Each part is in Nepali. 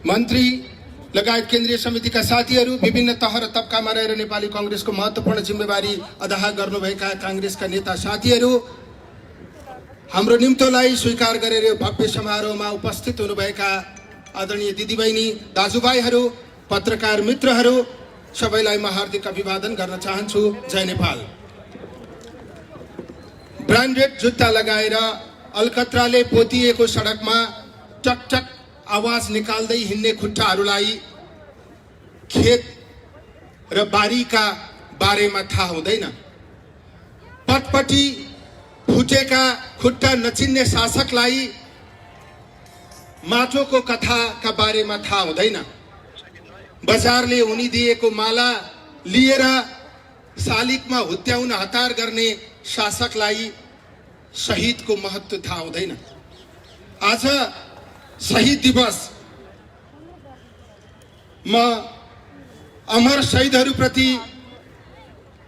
मन्त्री लगायत केन्द्रीय समितिका साथीहरू, विभिन्न तह र तबकामा रहेर नेपाली कांग्रेसको महत्त्वपूर्ण जिम्मेवारी अदा गर्नुभएका कांग्रेसका नेता साथीहरू, हाम्रो निम्तोलाई स्वीकार गरेर यो भव्य समारोहमा उपस्थित हुनुभएका आदरणीय दिदीबहिनी दाजुभाइहरू, पत्रकार मित्रहरू, सबैलाई म हार्दिक अभिवादन गर्न चाहन्छु। जय नेपाल। ब्रान्डेड जुत्ता लगाएर अलकत्राले पोतिएको सडकमा टकटक आवाज निकाल्दै हिँड्ने खुट्टाहरूलाई खेत र बारीका बारेमा थाहा हुँदैन। पटपटी फुटेका खुट्टा नचिन्ने शासकलाई माटोको कथाका बारेमा थाहा हुँदैन। बजारले उनी दिएको माला लिएर शालिगमा हुत्याउन हतार गर्ने शासकलाई शहीदको महत्त्व थाहा हुँदैन। आज शहीद दिवस म अमर शहीदहरूप्रति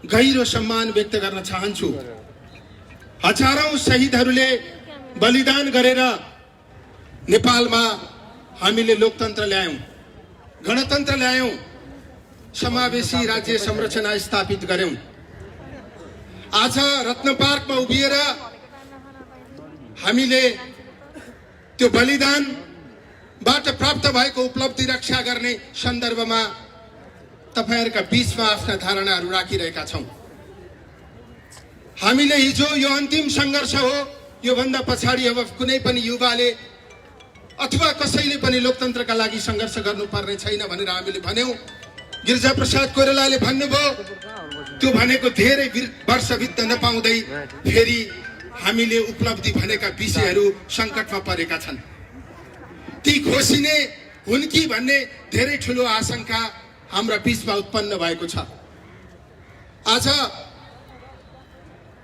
गहिरो सम्मान व्यक्त गर्न चाहन्छु। हजारौं शहीदहरूले बलिदान गरेर नेपालमा हामीले लोकतन्त्र ल्यायौं, गणतन्त्र ल्यायौं, समावेशी राज्य संरचना स्थापित गर्यौं। आज रत्न पार्कमा उभिएर हामीले त्यो बलिदानबाट प्राप्त भएको उपलब्धि रक्षा गर्ने सन्दर्भमा तपाईहरुका बीचमा आफ्ना धारणाहरू राखिरहेका छौं। हामीले हिजो यो अन्तिम संघर्ष हो, यो भन्दा पछाडी अब कुनै पनि युवाले अथवा कसैले पनि लोकतन्त्रका लागि संघर्ष गर्नुपर्ने छैन भनेर हामीले भन्यौं। गिरिजा प्रसाद कोइरालाले भन्नुभयो, त्यो भनेको धेरै वर्ष बित्न नपाउँदै फेरि हामीले उपलब्धि भनेका विषयहरू संकटमा परेका छन्। ती घोषिने हुन् कि भन्ने धेरै ठूलो आशंका हाम्रा बीचमा उत्पन्न भएको छ। आज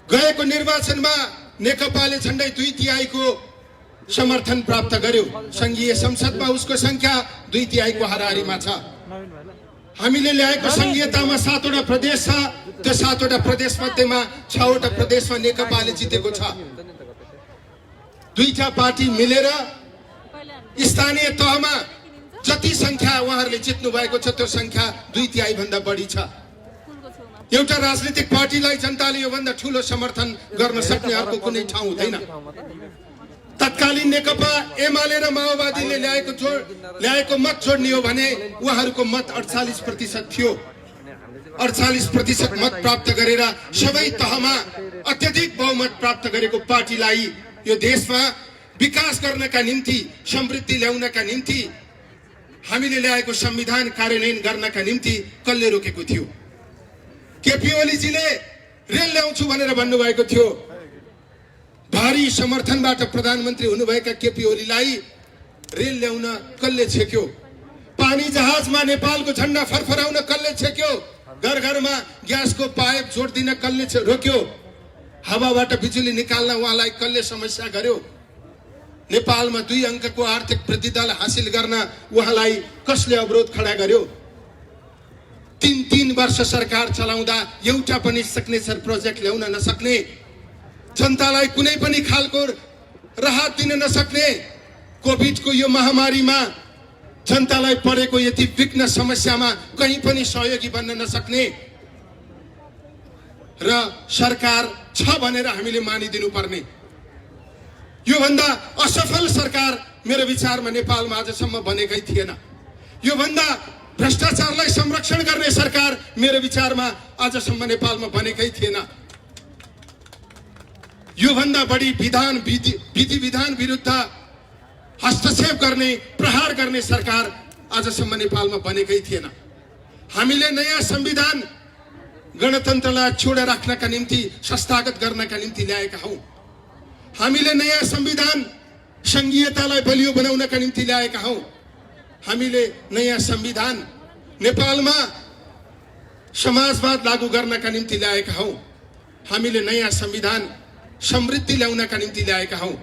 गएको निर्वाचनमा नेकपाले झण्डै 2/3 समर्थन प्राप्त गर्यो। संघीय संसदमा उसको संख्या 2/3 हाराहारीमा छ। हामीले ल्याएको संघीयतामा 7 वटा प्रदेश छ। त्यो 7 वटा प्रदेश मध्येमा 6 वटा प्रदेशमा नेकपाले जितेको छ। दुईटा पार्टी मिलेर स्थानीय तहमा जति संख्या उहाँहरूले जित्नु भएको छ त्यो संख्या 2/3 भन्दा बढी छ। एउटा राजनीतिक पार्टीलाई जनताले यो भन्दा ठूलो समर्थन गर्न सक्ने अर्को कुनै ठाउँ हुँदैन। तत्कालीन नेकपा एमाले र माओवादीले ल्याएको मत जोड्ने हो भने उहाँहरूको मत 48% थियो। 48% मत प्राप्त गरेर सबै तहमा अत्यधिक बहुमत प्राप्त गरेको पार्टीलाई यो देशमा विकास गर्नका निम्ति, समृद्धि ल्याउनका निम्ति, हामीले ल्याएको संविधान कार्यान्वयन गर्नका निम्ति कसले रोकेको थियो? केपी ओलीजीले रेल ल्याउँछु भनेर भन्नुभएको थियो। भारी समर्थनबाट प्रधानमन्त्री हुनुभएका केपी ओलीलाई रेल ल्याउन कसले छेक्यो? पानी जहाजमा नेपालको झण्डा फरफराउन कसले छेक्यो? घर घरमा ग्यासको पाइप जोड्दिन कसले रोक्यो? हावाबाट बिजुली निकाल्न उहाँलाई कसले समस्या गर्यो? नेपालमा 2 अंकको आर्थिक वृद्धि दर हासिल गर्न उहाँलाई कसले अवरोध खडा गर्यो? 3 वर्ष सरकार चलाउँदा एउटा पनि सिग्नेचर प्रोजेक्ट ल्याउन नसक्ने, जनतालाई कुनै पनि खालको राहत दिन नसक्ने, कोभिडको यो महामारीमा जनतालाई परेको यति विघ्न समस्यामा कहीं पनि सहयोगी बन्न नसक्ने र सरकार छ भनेर हामीले मानिदिनु पर्ने, यो भन्दा असफल सरकार मेरो विचारमा नेपालमा आजसम्म बनेकै थिएन। यो भन्दा भ्रष्टाचारलाई संरक्षण गर्ने सरकार मेरो विचारमा आजसम्म नेपालमा बनेकै थिएन। यो भन्दा बढी विधि विधान विरुद्ध हस्तक्षेप गर्ने, प्रहार गर्ने सरकार आजसम्म नेपालमा बनेकै थिएन। हामीले नयाँ संविधान गणतन्त्रलाई छोडेर राख्नका निम्ति, संस्थागत गर्नका निम्ति ल्याएका हौं। हामीले नयाँ संविधान संघीयतालाई बलियो बनाउनका निम्ति ल्याएका हौं। हामीले नयाँ संविधान नेपालमा समाजवाद लागू गर्नका निम्ति ल्याएका हौं। हामीले नयाँ संविधान समृद्धि ल्याउनका निम्ति ल्याएका हौं।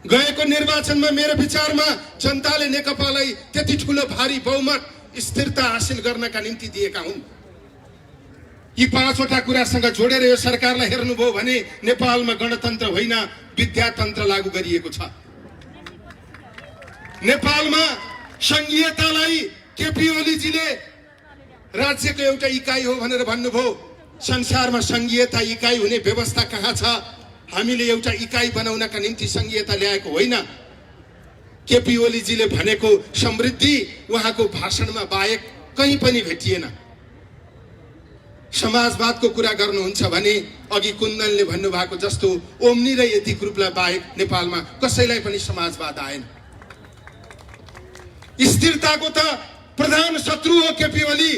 गएको निर्वाचनमा मेरो विचारमा जनताले नेकपालाई त्यति ठूलो भारी बहुमत, स्थिरता हासिल गर्नका निम्ति दिएका हुन्। यी 5 वटा कुरासँग जोडेर यो सरकारलाई हेर्नुभयो भने नेपालमा गणतन्त्र होइन, विद्यातन्त्र लागू गरिएको छ। नेपालमा संघीयतालाई केपी ओलीजीले राज्यको एउटा इकाइ हो भनेर भन्नुभयो। संसारमा संघीयता इकाइ हुने व्यवस्था कहाँ छ? हामीले एउटा इकाइ बनाउनका निम्ति संघीयता ल्याएको होइन। केपी ओलीजीले भनेको समृद्धि उहाँको भाषणमा बाहेक कहीँ पनि भेटिएन। समाजवादको कुरा गर्नुहुन्छ भने अघि कुन्दनले भन्नुभएको जस्तो ओम्नी र यति ग्रुपलाई बाहेक नेपालमा कसैलाई पनि समाजवाद आएन। स्थिरताको त प्रधान शत्रु हो केपी ओली।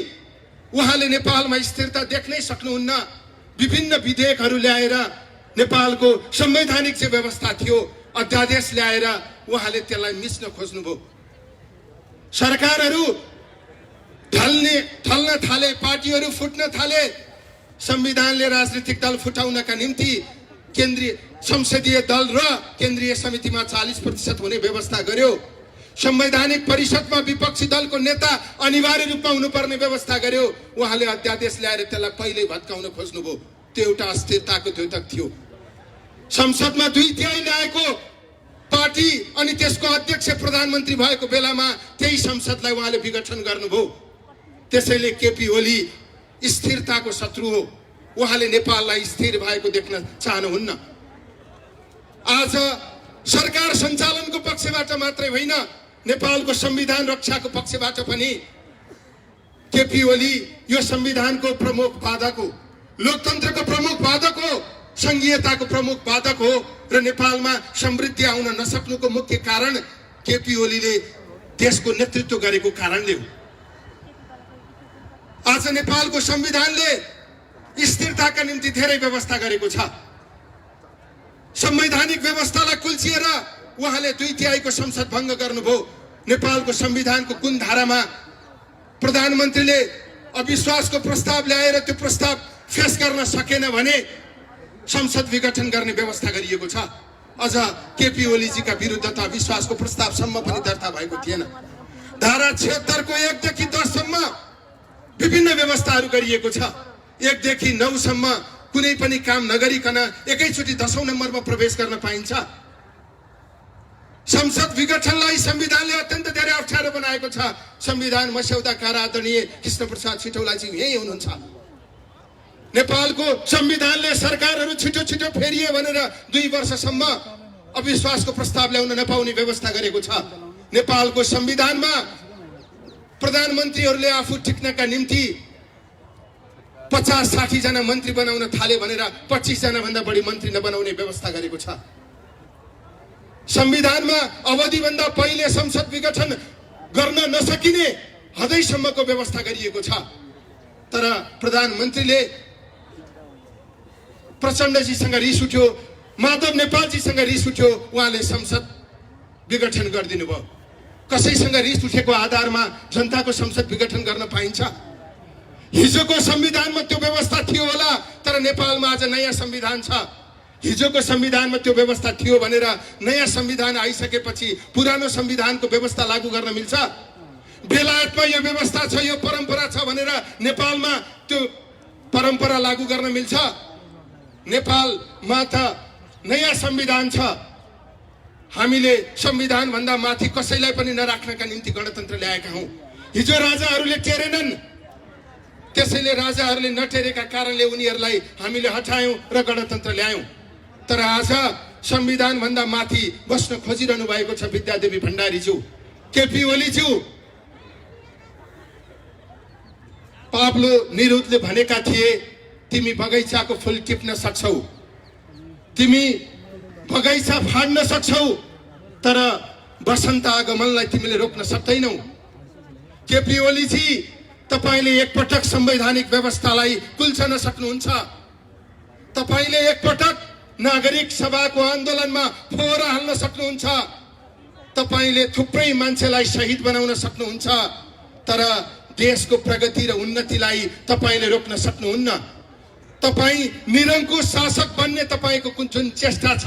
उहाँले नेपालमा स्थिरता देख्नै सक्नुहुन्न। विभिन्न विधेयकहरू ल्याएर नेपालको संवैधानिक चाहिँ व्यवस्था थियो अध्यादेश ल्याएर उहाँले त्यसलाई मिच्न खोज्नुभयो। सरकारहरू ढल्न थाले, पार्टीहरू फुट्न थाले। संविधानले राजनीतिक दल फुटाउनका निम्ति केन्द्रीय संसदीय दल र केन्द्रीय समितिमा 40% हुने व्यवस्था गर्यो। संवैधानिक परिषदमा विपक्षी दलको नेता अनिवार्य रूपमा हुनुपर्ने व्यवस्था गर्यो। उहाँले अध्यादेश ल्याएर त्यसलाई पहिल्यै भत्काउन खोज्नुभयो। त्यो एउटा अस्थिरताको द्योतक थियो। संसदमा 2/3 ल्याएको पार्टी अनि त्यसको अध्यक्ष प्रधानमन्त्री भएको बेलामा त्यही संसदलाई उहाँले विघटन गर्नुभयो। त्यसैले केपी ओली स्थिरताको शत्रु हो। उहाँले नेपाललाई स्थिर भएको देख्न चाहनुहुन्न। आज सरकार सञ्चालनको पक्षबाट मात्रै होइन, नेपालको संविधान रक्षाको पक्षबाट पनि केपी ओली यो संविधानको प्रमुख बाधक हो, लोकतन्त्रको प्रमुख बाधक हो, संघीयताको प्रमुख बाधक हो र नेपालमा समृद्धि आउन नसक्नुको मुख्य कारण केपी ओलीले देशको नेतृत्व गरेको कारणले हो। आज नेपालको संविधानले स्थिरताका निम्ति धेरै व्यवस्था गरेको छ। संवैधानिक व्यवस्थालाई कुल्चिएर उहाँले 2/3 संसद भङ्ग गर्नुभयो। नेपालको संविधानको कुन धारामा प्रधानमन्त्रीले अविश्वासको प्रस्ताव ल्याएर त्यो प्रस्ताव फेस गर्न सकेन भने संसद विघटन गर्ने व्यवस्था गरिएको छ। अझ केपी ओलीजीका विरुद्ध त अविश्वासको प्रस्तावसम्म पनि दर्ता भएको थिएन। धारा 76 को 1 देखि 10 सम्म विभिन्न व्यवस्थाहरू गरिएको छ। 1 देखि 9 सम्म कुनै पनि काम नगरिकन एकैचोटि 10औं नम्बरमा प्रवेश गर्न पाइन्छ। संसद विघटनलाई संविधानले अत्यन्त धेरै अप्ठ्यारो बनाएको छ। संविधान मस्यौदाकार आदरणीय कृष्णप्रसाद छिटौलाजी यही हुनुहुन्छ। नेपालको संविधानले सरकारहरू छिटो छिटो फेरिए भनेर 2 वर्षसम्म अविश्वासको प्रस्ताव ल्याउन नपाउने व्यवस्था गरेको छ। नेपालको संविधानमा प्रधानमन्त्रीहरूले आफू टिक्नका निम्ति 50-60 जना मन्त्री बनाउन थाले भनेर 25 जना भन्दा बढी मन्त्री नबनाउने व्यवस्था गरेको छ। संविधानमा अवधिभन्दा पहिले संसद विघटन गर्न नसकिने हदैसम्मको व्यवस्था गरिएको छ। तर प्रधानमन्त्रीले प्रचण्डजीसँग रिस उठ्यो, माधव नेपालजीसँग रिस उठ्यो, उहाँले संसद विघटन गरिदिनु भयो। कसैसँग रिस उठेको आधारमा जनताको संसद विघटन गर्न पाइन्छ? हिजोको संविधानमा त्यो व्यवस्था थियो होला, तर नेपालमा आज नयाँ संविधान छ। हिजोको संविधानमा त्यो व्यवस्था थियो भनेर नयाँ संविधान आइसकेपछि पुरानो संविधानको व्यवस्था लागू गर्न मिल्छ? बेलायतमा यो व्यवस्था छ, यो परम्परा छ भनेर नेपालमा त्यो परम्परा लागू गर्न मिल्छ? नेपालमा त नयाँ संविधान छ। हामीले संविधान भन्दा माथि कसैलाई पनि नराख्नका निम्ति गणतन्त्र ल्याएका हौं। हिजो राजाहरूले टेरेनन्, त्यसैले राजाहरूले नटेरेका कारणले उनीहरूलाई हामीले हटायौं र गणतन्त्र ल्यायौं। तर आज संविधान भन्दा माथि बस्न खोजिरहनु भएको छ विद्यादेवी भण्डारीज्यू, केपी ओलीज्यू। पाब्लो नेरुदले भनेका थिए, तिमी बगैँचाको फूल टिप्न सक्छौ, तिमी बगैँचा फाड्न सक्छौ, तर वसन्त आगमनलाई तिमीले रोक्न सक्दैनौ। केपी ओलीजी, तपाईले एकपटक संवैधानिक व्यवस्थालाई कुल्चन सक्नुहुन्छ। तपाईले एकपटक नागरिक सभाको आन्दोलनमा फोहोरा हाल्न सक्नुहुन्छ। तपाईले थुप्रै मान्छेलाई शहीद बनाउन सक्नुहुन्छ, तर देशको प्रगति र उन्नतिलाई तपाईले रोक्न सक्नुहुन्न। तपाई निरङ्कुश शासक बन्ने तपाईको जुन चेष्टा छ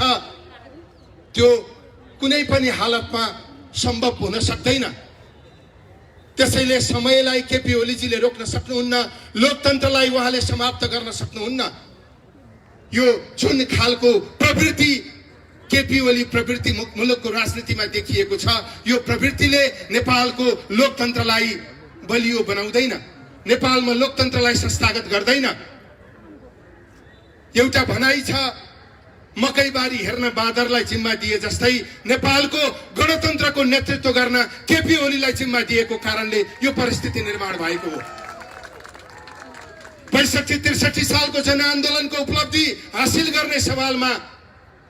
त्यो कुनै पनि हालतमा सम्भव हुन सक्दैन। त्यसैले समयलाई केपी ओलीजीले रोक्न सक्नुहुन्न, लोकतन्त्रलाई उहाँले समाप्त गर्न सक्नुहुन्न। यो जुन खालको प्रवृत्ति केपी ओली प्रवृत्ति मुलुकको राजनीतिमा देखिएको छ। यो प्रवृत्तिले नेपालको लोकतन्त्रलाई बलियो बनाउँदैन, नेपालमा लोकतन्त्रलाई संस्थागत गर्दैन। एउटा भनाइ छ, मकैबारी हेर्न बाँदरलाई जिम्मा दिए जस्तै नेपालको गणतन्त्रको नेतृत्व गर्न केपी ओलीलाई जिम्मा दिएको कारणले यो परिस्थिति निर्माण भएको हो। ६५-६३ सालको जनआन्दोलनको उपलब्धि हासिल गर्ने सवालमा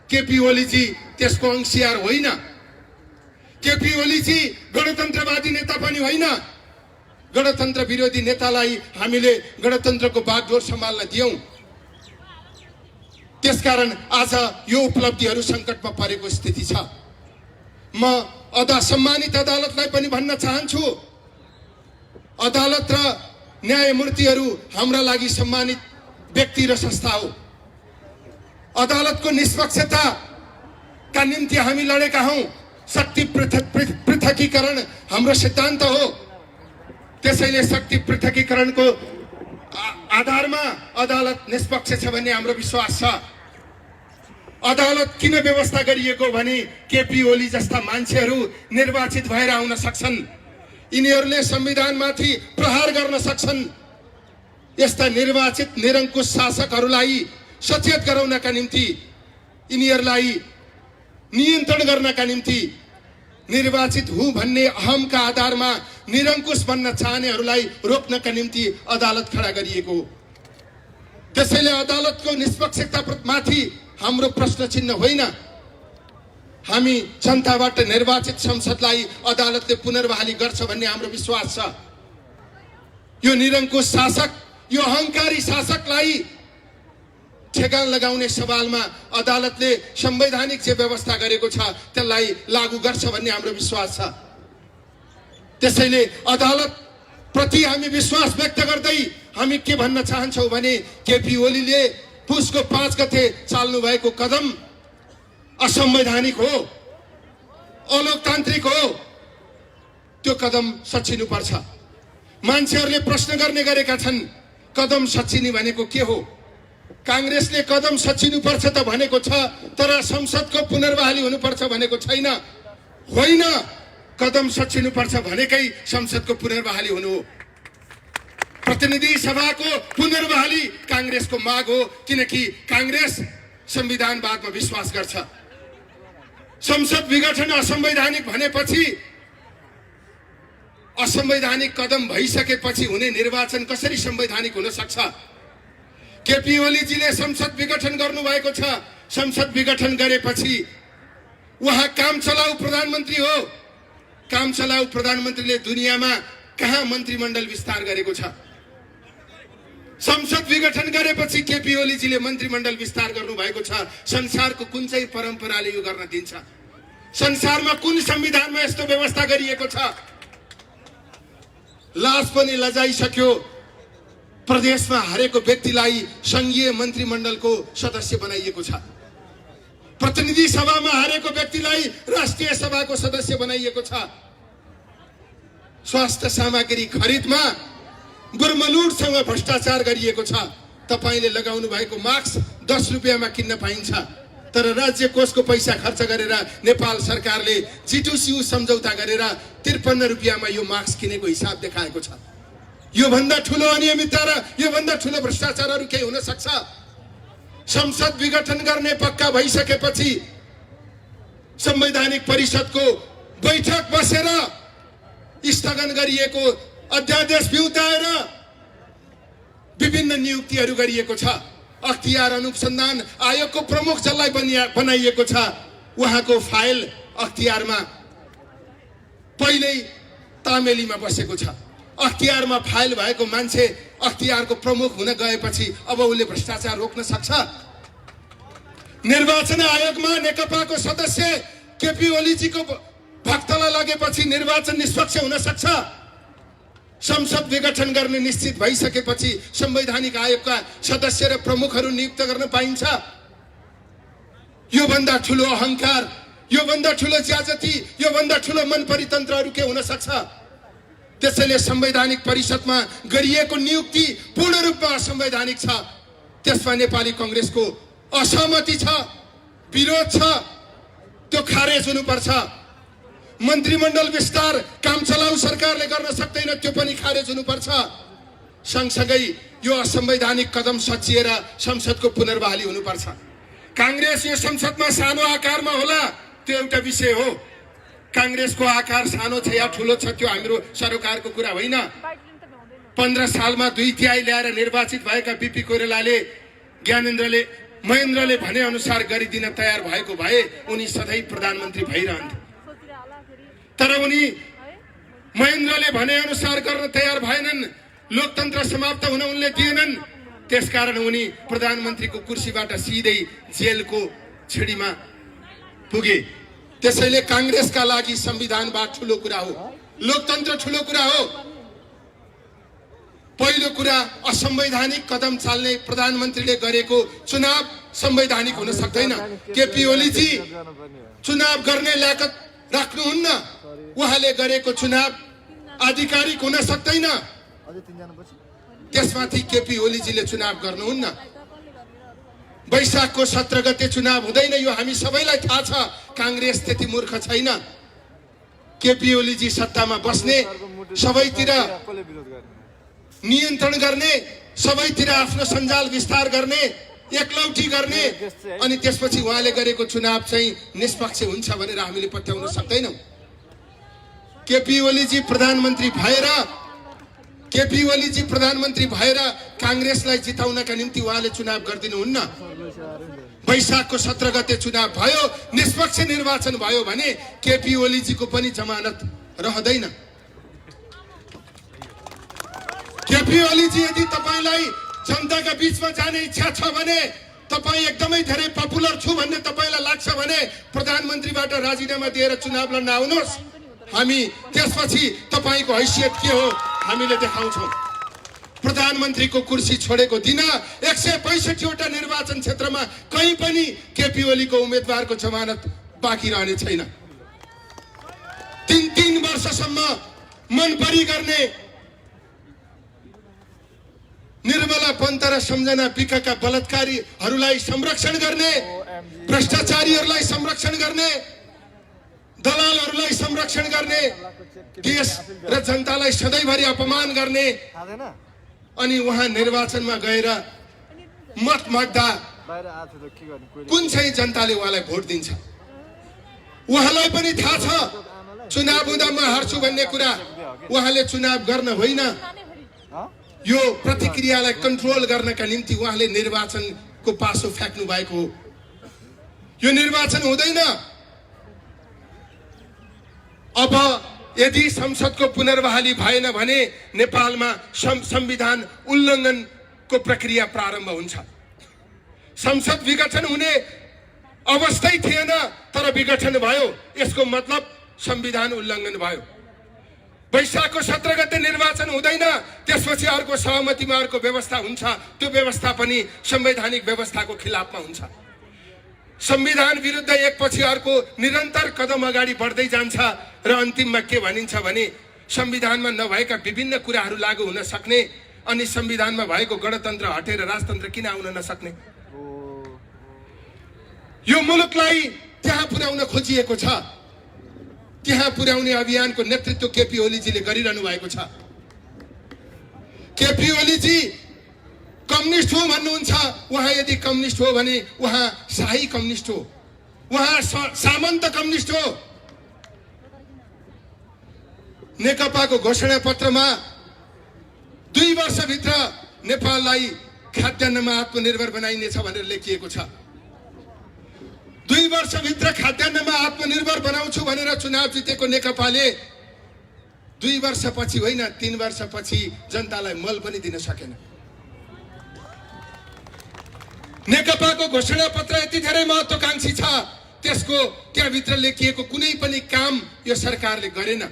केपी ओलीजी त्यसको अंशियार होइन। केपी ओलीजी गणतन्त्रवादी नेता पनि होइन। गणतन्त्र विरोधी नेतालाई हामीले गणतन्त्रको बागडोर सम्हाल्न दियौं। त्यसकारण आज यो उपलब्धिहरू संकटमा परेको स्थिति छ। म सम्मानित अदालतलाई पनि भन्न चाहन्छु, अदालत र न्यायमूर्तिहरू हाम्रा लागि सम्मानित व्यक्ति र संस्था हो। अदालतको निष्पक्षताका निम्ति हामी लडेका हौं। शक्ति पृथकीकरण हाम्रो सिद्धान्त हो। त्यसैले शक्ति पृथकीकरणको आधारमा अदालत निष्पक्ष छ भन्ने हाम्रो विश्वास छ। अदालत किन व्यवस्था गरिएको भने केपी ओली जस्ता मान्छेहरू निर्वाचित भएर आउन सक्छन्, यिनीहरूले संविधानमाथि प्रहार गर्न सक्छन्। यस्ता निर्वाचित निरङ्कुश शासकहरूलाई सचेत गराउनका निम्ति, यिनीहरूलाई नियन्त्रण गर्नका निम्ति, निर्वाचित हुँ भन्ने अहमका आधारमा निरङ्कुश बन्न चाहनेहरूलाई रोक्नका निम्ति अदालत खडा गरिएको हो। त्यसैले अदालतको निष्पक्षतामाथि हाम्रो प्रश्न चिन्ह होइन। हामी जनताबाट निर्वाचित संसदलाई अदालतले पुनर्बहाली गर्छ भन्ने हाम्रो विश्वास छ। यो निरङ्कुश शासक, यो अहङ्कारी शासकलाई ठेगान लगाउने सवालमा अदालतले संवैधानिक जे व्यवस्था गरेको छ त्यसलाई लागू गर्छ भन्ने हाम्रो विश्वास छ। त्यसैले अदालत प्रति हामी विश्वास व्यक्त गर्दै हामी के भन्न चाहन्छौं भने केपी ओलीले पुसको 5 गते चाल्नु भएको कदम असंवैधानिक हो, अलोकतान्त्रिक हो। त्यो कदम सच्चिनुपर्छ। मान्छेहरूले प्रश्न गर्ने गरेका छन्, कदम सच्चिने भनेको के हो? कांग्रेसले कदम सच्चिनुपर्छ त भनेको छ, तर संसदको पुनर्बहाली हुनुपर्छ भनेको छैन। होइन, कदम सच्चिनुपर्छ भनेकै संसदको पुनर्बहाली हुनु हो। प्रतिनिधि सभाको पुनर्बहाली कांग्रेसको माग हो, किनकि कांग्रेस संविधानवादमा विश्वास गर्छ। संसद विघटन असंवैधानिक भनेपछि, असंवैधानिक कदम भइसकेपछि हुने निर्वाचन कसरी संवैधानिक हुन सक्छ? केपी ओलीजीले संसद विघटन गर्नुभएको छ। संसद विघटन गरेपछि उहाँ काम चलाउ प्रधानमन्त्री हो। काम चलाउ प्रधानमन्त्रीले दुनियाँमा कहाँ मन्त्रीमण्डल विस्तार गरेको छ? संसद विघटन गरेपछि केपी ओलीजीले मन्त्रीमण्डल विस्तार गर्नुभएको छ। संसारको कुन चाहिँ परम्पराले यो गर्न दिन्छ? संसारमा कुन संविधानमा यस्तो व्यवस्था गरिएको छ? लाज पनि लजाइसक्यो। प्रदेशमा हरेको व्यक्तिलाई संघीय मन्त्रीमण्डलको सदस्य बनाइएको छ। प्रतिनिधि सभामा हरेको व्यक्तिलाई राष्ट्रिय सभाको सदस्य बनाइएको छ। स्वास्थ्य सामग्री खरिदमा गुरमलुटसँग भ्रष्टाचार गरिएको छ। तपाईले लगाउनु भएको मास्क 10 रुपैयाँमा किन्न पाइन्छ, तर राज्य कोषको पैसा खर्च गरेर नेपाल सरकारले G2CU सम्झौता गरेर 53 रुपैयाँमा यो मास्क किनेको हिसाब देखाएको छ। यो भन्दा ठूलो अनियमितता र यो भन्दा ठूलो भ्रष्टाचारहरू के हुन सक्छ? संसद विघटन गर्ने पक्का भइसकेपछि संवैधानिक परिषदको बैठक बसेर स्थगन गरिएको अध्यादेश बिउताएर विभिन्न नियुक्तिहरू गरिएको छ। अख्तियार अनुसन्धान आयोगको प्रमुख जसलाई बनाइएको छ, उहाँको फाइल अख्तियारमा पहिल्यै तामेलीमा बसेको छ। अख्तियारमा फाइल भएको मान्छे अख्तियारको प्रमुख हुन गएपछि अब उसले भ्रष्टाचार रोक्न सक्छ? निर्वाचन आयोगमा नेकपाको सदस्य केपी ओलीजीको भक्तला लगेपछि निर्वाचन निष्पक्ष हुन सक्छ? संसद विघटन गर्ने निश्चित भइसकेपछि संवैधानिक आयोगका सदस्य र प्रमुखहरू नियुक्त गर्न पाइन्छ? यो भन्दा ठूलो अहंकार, यो भन्दा ठूलो ज्याजती, यो भन्दा ठूलो मन परितन्त्रहरू के हुन सक्छ? त्यसैले संवैधानिक परिषदमा गरिएको नियुक्ति पूर्ण रूपमा असंवैधानिक छ। त्यसमा नेपाली कांग्रेसको असहमति छ, विरोध छ। त्यो खारेज हुनुपर्छ। मन्त्रीमण्डल विस्तार काम चलाउ सरकारले गर्न सक्दैन, त्यो पनि खारेज हुनुपर्छ। सँगसँगै यो असंवैधानिक कदम सचिएर संसदको पुनर्बहाली हुनुपर्छ। कांग्रेस यो संसदमा सानो आकारमा होला त्यो एउटा विषय हो। कांग्रेसको आकार सानो छ या ठुलो छ त्यो हाम्रो सरोकारको कुरा होइन। 15 सालमा 2/3 ल्याएर निर्वाचित भएका बीपी कोइरालाले ज्ञानेन्द्रले महेन्द्रले भने अनुसार गरिदिन तयार भएको भए उनी सधैँ प्रधानमन्त्री भइरहन्थे। तर उनी महेन्द्रले भने अनुसार गर्न तयार भएनन्। लोकतन्त्र समाप्त हुन उनले दिएनन्। त्यसकारण उनी प्रधानमन्त्रीको कुर्सीबाट सिधै जेलको छिडीमा पुगे। त्यसैले कांग्रेसका लागि संविधानवाद ठूलो कुरा हो, लोकतन्त्र ठूलो कुरा हो। पहिलो कुरा असंवैधानिक कदम चाल्ने प्रधानमन्त्रीले गरेको चुनाव संवैधानिक हुन सक्दैन। केपी ओलीजी चुनाव गर्ने ल्याकत राख्नुहुन्न। उहाँले गरेको चुनाव आधिकारिक हुन सक्दैन। त्यसमाथि केपी ओलीजीले चुनाव गर्नुहुन्न। वैशाखको 17 गते चुनाव हुँदैन यो हामी सबैलाई थाहा छ। कांग्रेस त्यति मूर्ख छैन। केपी ओलीजी सत्तामा बस्ने, सबैतिर नियन्त्रण गर्ने, सबैतिर आफ्नो सञ्जाल विस्तार गर्ने, एकलौटी गर्ने, अनि त्यसपछि उहाँले गरेको चुनाव चाहिँ निष्पक्ष हुन्छ भनेर हामीले पत्याउन सक्दैनौं। केपी ओलीजी प्रधानमन्त्री भएर कांग्रेसलाई जिताउनका निम्ति उहाँले चुनाव गर्दिनुहुन्न। वैशाखको 17 गते चुनाव भयो, निष्पक्ष निर्वाचन भयो भने केपी ओलीजीको पनि जमानत रहँदैन। केपी ओलीजी यदि तपाईलाई जनताका बीचमा जाने इच्छा छ भने, तपाई एकदमै धेरै पपुलर छु भन्ने तपाईलाई लाग्छ भने प्रधानमन्त्रीबाट राजीनामा दिएर चुनाव लड्न आउनुहोस्। हामी त्यसपछि तपाईको हैसियत के हो हामीले देखाउँछौं। प्रधानमन्त्रीको कुर्सी छोडेको दिन 165 वटा निर्वाचन क्षेत्रमा कहीं पनि केपी ओलीको उम्मेदवारको जमानत बाँकी रहने छैन। 3 वर्षसम्म मनपरी गर्ने, निर्मला पन्त र सम्झना विकाका बलात्कारीहरूलाई संरक्षण गर्ने, भ्रष्टाचारीहरूलाई संरक्षण गर्ने, दलालहरूलाई संरक्षण गर्ने, देश र जनतालाई सधैँभरि अपमान गर्ने, अनि उहाँ निर्वाचनमा गएर मत माग्दा कुन चाहिँ जनताले उहाँलाई भोट दिन्छ। उहाँलाई पनि थाहा छ चुनाव हुँदा म हार्छु भन्ने कुरा। उहाँले चुनाव गर्न होइन, यो प्रतिक्रियालाई कन्ट्रोल गर्नका निम्ति उहाँले निर्वाचनको पासो फ्याक्नु भएको हो। यो निर्वाचन हुँदैन। अब यदि संसदको पुनर्बहाली भएन भने नेपालमा संविधान उल्लङ्घनको प्रक्रिया प्रारम्भ हुन्छ। संसद विघटन हुने अवस्थै थिएन तर विघटन भयो, यसको मतलब संविधान उल्लङ्घन भयो। वैशाखको 17 गते निर्वाचन हुँदैन, त्यसपछि अर्को सहमतिमा अर्को व्यवस्था हुन्छ। त्यो व्यवस्था पनि संवैधानिक व्यवस्थाको खिलाफमा हुन्छ। संविधान विरुद्ध एकपछि अर्को निरन्तर कदम अगाडि बढ्दै जान्छ र अन्तिममा के भनिन्छ भने संविधानमा नभएका विभिन्न कुराहरू लागू हुन सक्ने, अनि संविधानमा भएको गणतन्त्र हटेर राजतन्त्र किन आउन नसक्ने। यो मुलुकलाई त्यहाँ पुर्याउन खोजिएको छ। त्यहाँ पुर्याउने अभियानको नेतृत्व केपी ओलीजीले गरिरहनु भएको छ। केपी ओलीजी कम्युनिस्ट हो भन्नुहुन्छ। उहाँ यदि कम्युनिस्ट हो भने उहाँ शाही कम्युनिस्ट हो, उहाँ सामन्त कम्युनिस्ट हो। नेकपाको घोषणा पत्रमा 2 वर्षभित्र नेपाललाई खाद्यान्नमा आत्मनिर्भर बनाइनेछ भनेर लेखिएको छ। 2 वर्षभित्र खाद्यान्नमा आत्मनिर्भर बनाउँछु भनेर चुनाव जितेको नेकपाले 2 वर्षपछि होइन 3 वर्षपछि जनतालाई मल पनि दिन सकेन। नेकपाको घोषणा पत्र यति धेरै महत्त्वकांक्षी छ, त्यसको त्यहाँभित्र लेखिएको कुनै पनि काम यो सरकारले गरेन।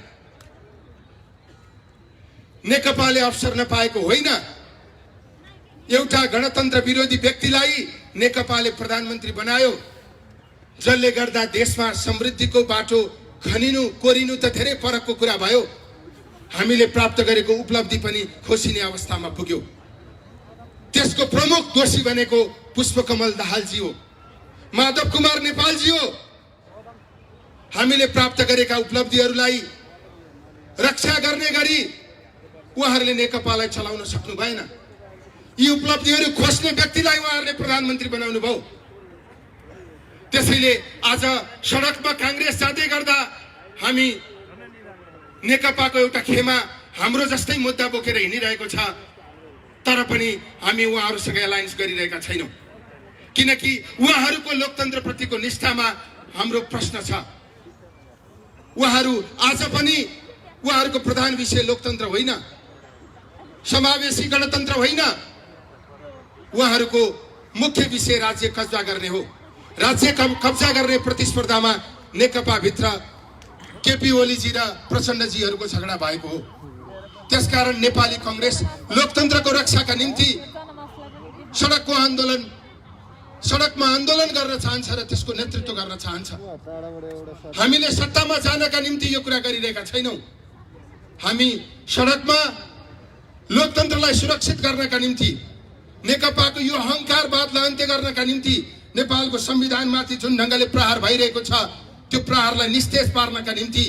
नेकपाले अवसर नपाएको होइन, एउटा गणतन्त्र विरोधी व्यक्तिलाई नेकपाले प्रधानमन्त्री बनायो, जसले गर्दा देशमा समृद्धिको बाटो खनिनु कोरिनु त धेरै फरकको कुरा भयो। हामीले प्राप्त गरेको उपलब्धि पनि खोसिने अवस्थामा पुग्यो। त्यसको प्रमुख दोषी बनेको पुष्पकमल दाहालजी हो, माधव कुमार नेपालजी हो। हामीले प्राप्त गरेका उपलब्धिहरूलाई रक्षा गर्ने गरी उहाँहरूले नेकपालाई चलाउन सक्नु भएन। यी उपलब्धिहरू खोज्ने व्यक्तिलाई उहाँहरूले प्रधानमन्त्री बनाउनु भयो। त्यसैले आज सडकमा कांग्रेस जाँदै गर्दा हामी नेकपाको एउटा खेमा हाम्रो जस्तै मुद्दा बोकेर हिँडिरहेको छ, तर पनि हामी उहाँहरूसँग एलायन्स गरिरहेका छैनौँ, किनकि उहाँहरूको लोकतन्त्रप्रतिको निष्ठामा हाम्रो प्रश्न छ। उहाँहरू आज पनि उहाँहरूको प्रधान विषय लोकतन्त्र होइन, समावेशी गणतन्त्र होइन, उहाँहरूको मुख्य विषय राज्य कब्जा गर्ने हो। राज्य कब्जा गर्ने प्रतिस्पर्धामा नेकपा भित्र केपी ओलीजी र प्रचण्डजीहरूको झगडा भएको हो। त्यसकारण नेपाली कांग्रेस लोकतन्त्रको रक्षाका निम्ति सडकमा आन्दोलन गर्न चाहन्छ र त्यसको नेतृत्व गर्न चाहन्छ। हामीले सत्तामा जानका निम्ति यो कुरा गरिरहेका छैनौँ। हामी सडकमा लोकतन्त्रलाई सुरक्षित गर्नका निम्ति, नेकपाको यो अहंकारवादलाई अन्त्य गर्नका निम्ति, नेपालको संविधानमाथि जुन ढंगले प्रहार भइरहेको छ त्यो प्रहारलाई निस्तेज पार्नका निम्ति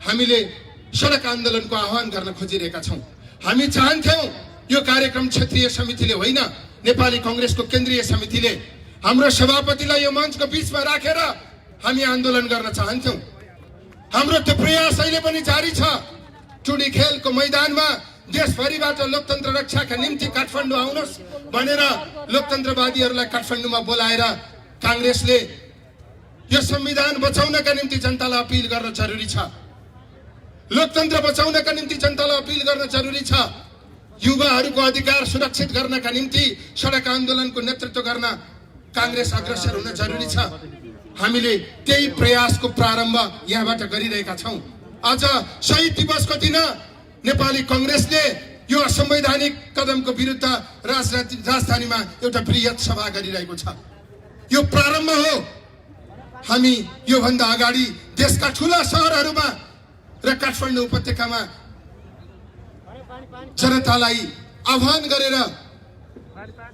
हामीले सडक आन्दोलनको आह्वान गर्न खोजिरहेका छौं। हामी चाहन्थ्यौं यो कार्यक्रम क्षेत्रीय समितिले होइन, नेपाली कांग्रेसको केन्द्रीय समितिले हाम्रो सभापतिलाई यो मञ्चको बीचमा राखेर हामी आन्दोलन गर्न चाहन्थ्यौं। हाम्रो त्यो प्रयास अहिले पनि जारी छ। टुडी खेलको मैदानमा देशभरिबाट लोकतन्त्र रक्षाका निम्ति काठमाडौँ आउनुहोस् भनेर लोकतन्त्रवादीहरूलाई काठमाडौँमा बोलाएर कांग्रेसले यो संविधान बचाउनका निम्ति जनतालाई अपील गर्न जरुरी छ। लोकतन्त्र बचाउनका निम्ति जनतालाई अपील गर्न जरुरी छ। युवाहरूको अधिकार सुरक्षित गर्नका निम्ति सडक आन्दोलनको नेतृत्व गर्न कांग्रेस अग्रसर हुन जरुरी छ। हामीले त्यही प्रयासको प्रारम्भ यहाँबाट गरिरहेका छौं। आज शहीद दिवसको दिन नेपाली कांग्रेसले यो असंवैधानिक कदमको विरुद्ध राजधानीमा एउटा बृहत सभा गरिरहेको छ। यो प्रारम्भ हो। हामी यो भन्दा अगाडि देशका ठूला शहरहरूमा र काठमाडौँ उपत्यकामा जनतालाई आह्वान गरेर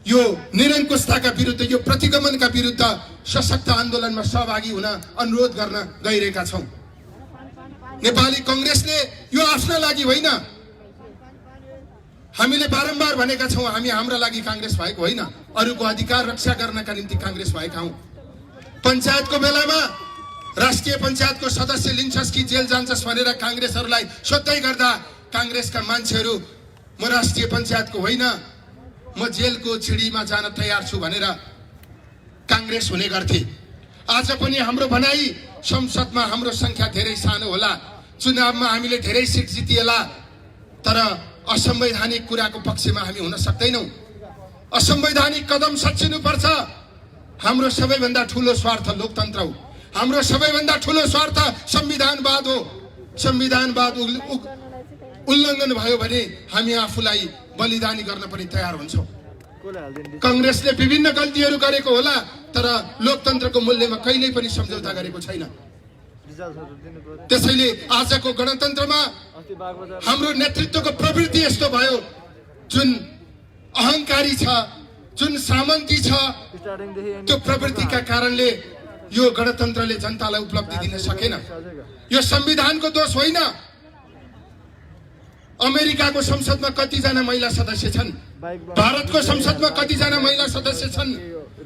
यो निरंकुशताका विरुद्ध, यो प्रतिगमनका विरुद्ध सशक्त आन्दोलनमा सहभागी हुन अनुरोध गर्न गइरहेका छौं। नेपाली कांग्रेसले यो आफ्ना लागि होइन, हामीले बारम्बार भनेका छौं, हामी हाम्रा लागि कांग्रेस भएको होइन, अरूको अधिकार रक्षा गर्नका निम्ति कांग्रेस भएका हौं। पञ्चायतको बेलामा राष्ट्रिय पञ्चायतको सदस्य लिन्छस् कि जेल जान्छस् भनेर कांग्रेसहरूलाई सोध्दै गर्दा कांग्रेसका मान्छेहरू म राष्ट्रिय पञ्चायतको होइन, म जेलको छिडीमा जान तयार छु भनेर कांग्रेस हुने गर्थे। आज पनि हाम्रो भनाई संसदमा हाम्रो संख्या धेरै सानो होला, चुनावमा हामीले धेरै सिट जितिएला, तर असंवैधानिक कुराको पक्षमा हामी हुन सक्दैनौं। असंवैधानिक कदम सच्चिनु पर्छ। हाम्रो सबैभन्दा ठूलो स्वार्थ लोकतन्त्र हो। हाम्रो सबैभन्दा ठूलो स्वार्थ संविधानवाद हो। संविधानवाद उल्लङ्घन भयो भने हामी आफूलाई बलिदानी गर्न पनि तयार हुन्छौं। कांग्रेसले विभिन्न गल्तीहरू गरेको होला, तर लोकतन्त्रको मूल्यमा कहिल्यै पनि सम्झौता गरेको छैन। त्यसैले आजको गणतन्त्रमा हाम्रो नेतृत्वको प्रवृत्ति यस्तो भयो, जुन अहंकारी छ, जुन सामन्ती छ, त्यो प्रवृत्तिका कारणले यो गणतन्त्रले जनतालाई उपलब्धि दिन सकेन। यो संविधानको दोष होइन। अमेरिकाको संसदमा कतिजना महिला सदस्य छन्? भारतको संसदमा कतिजना महिला सदस्य छन्?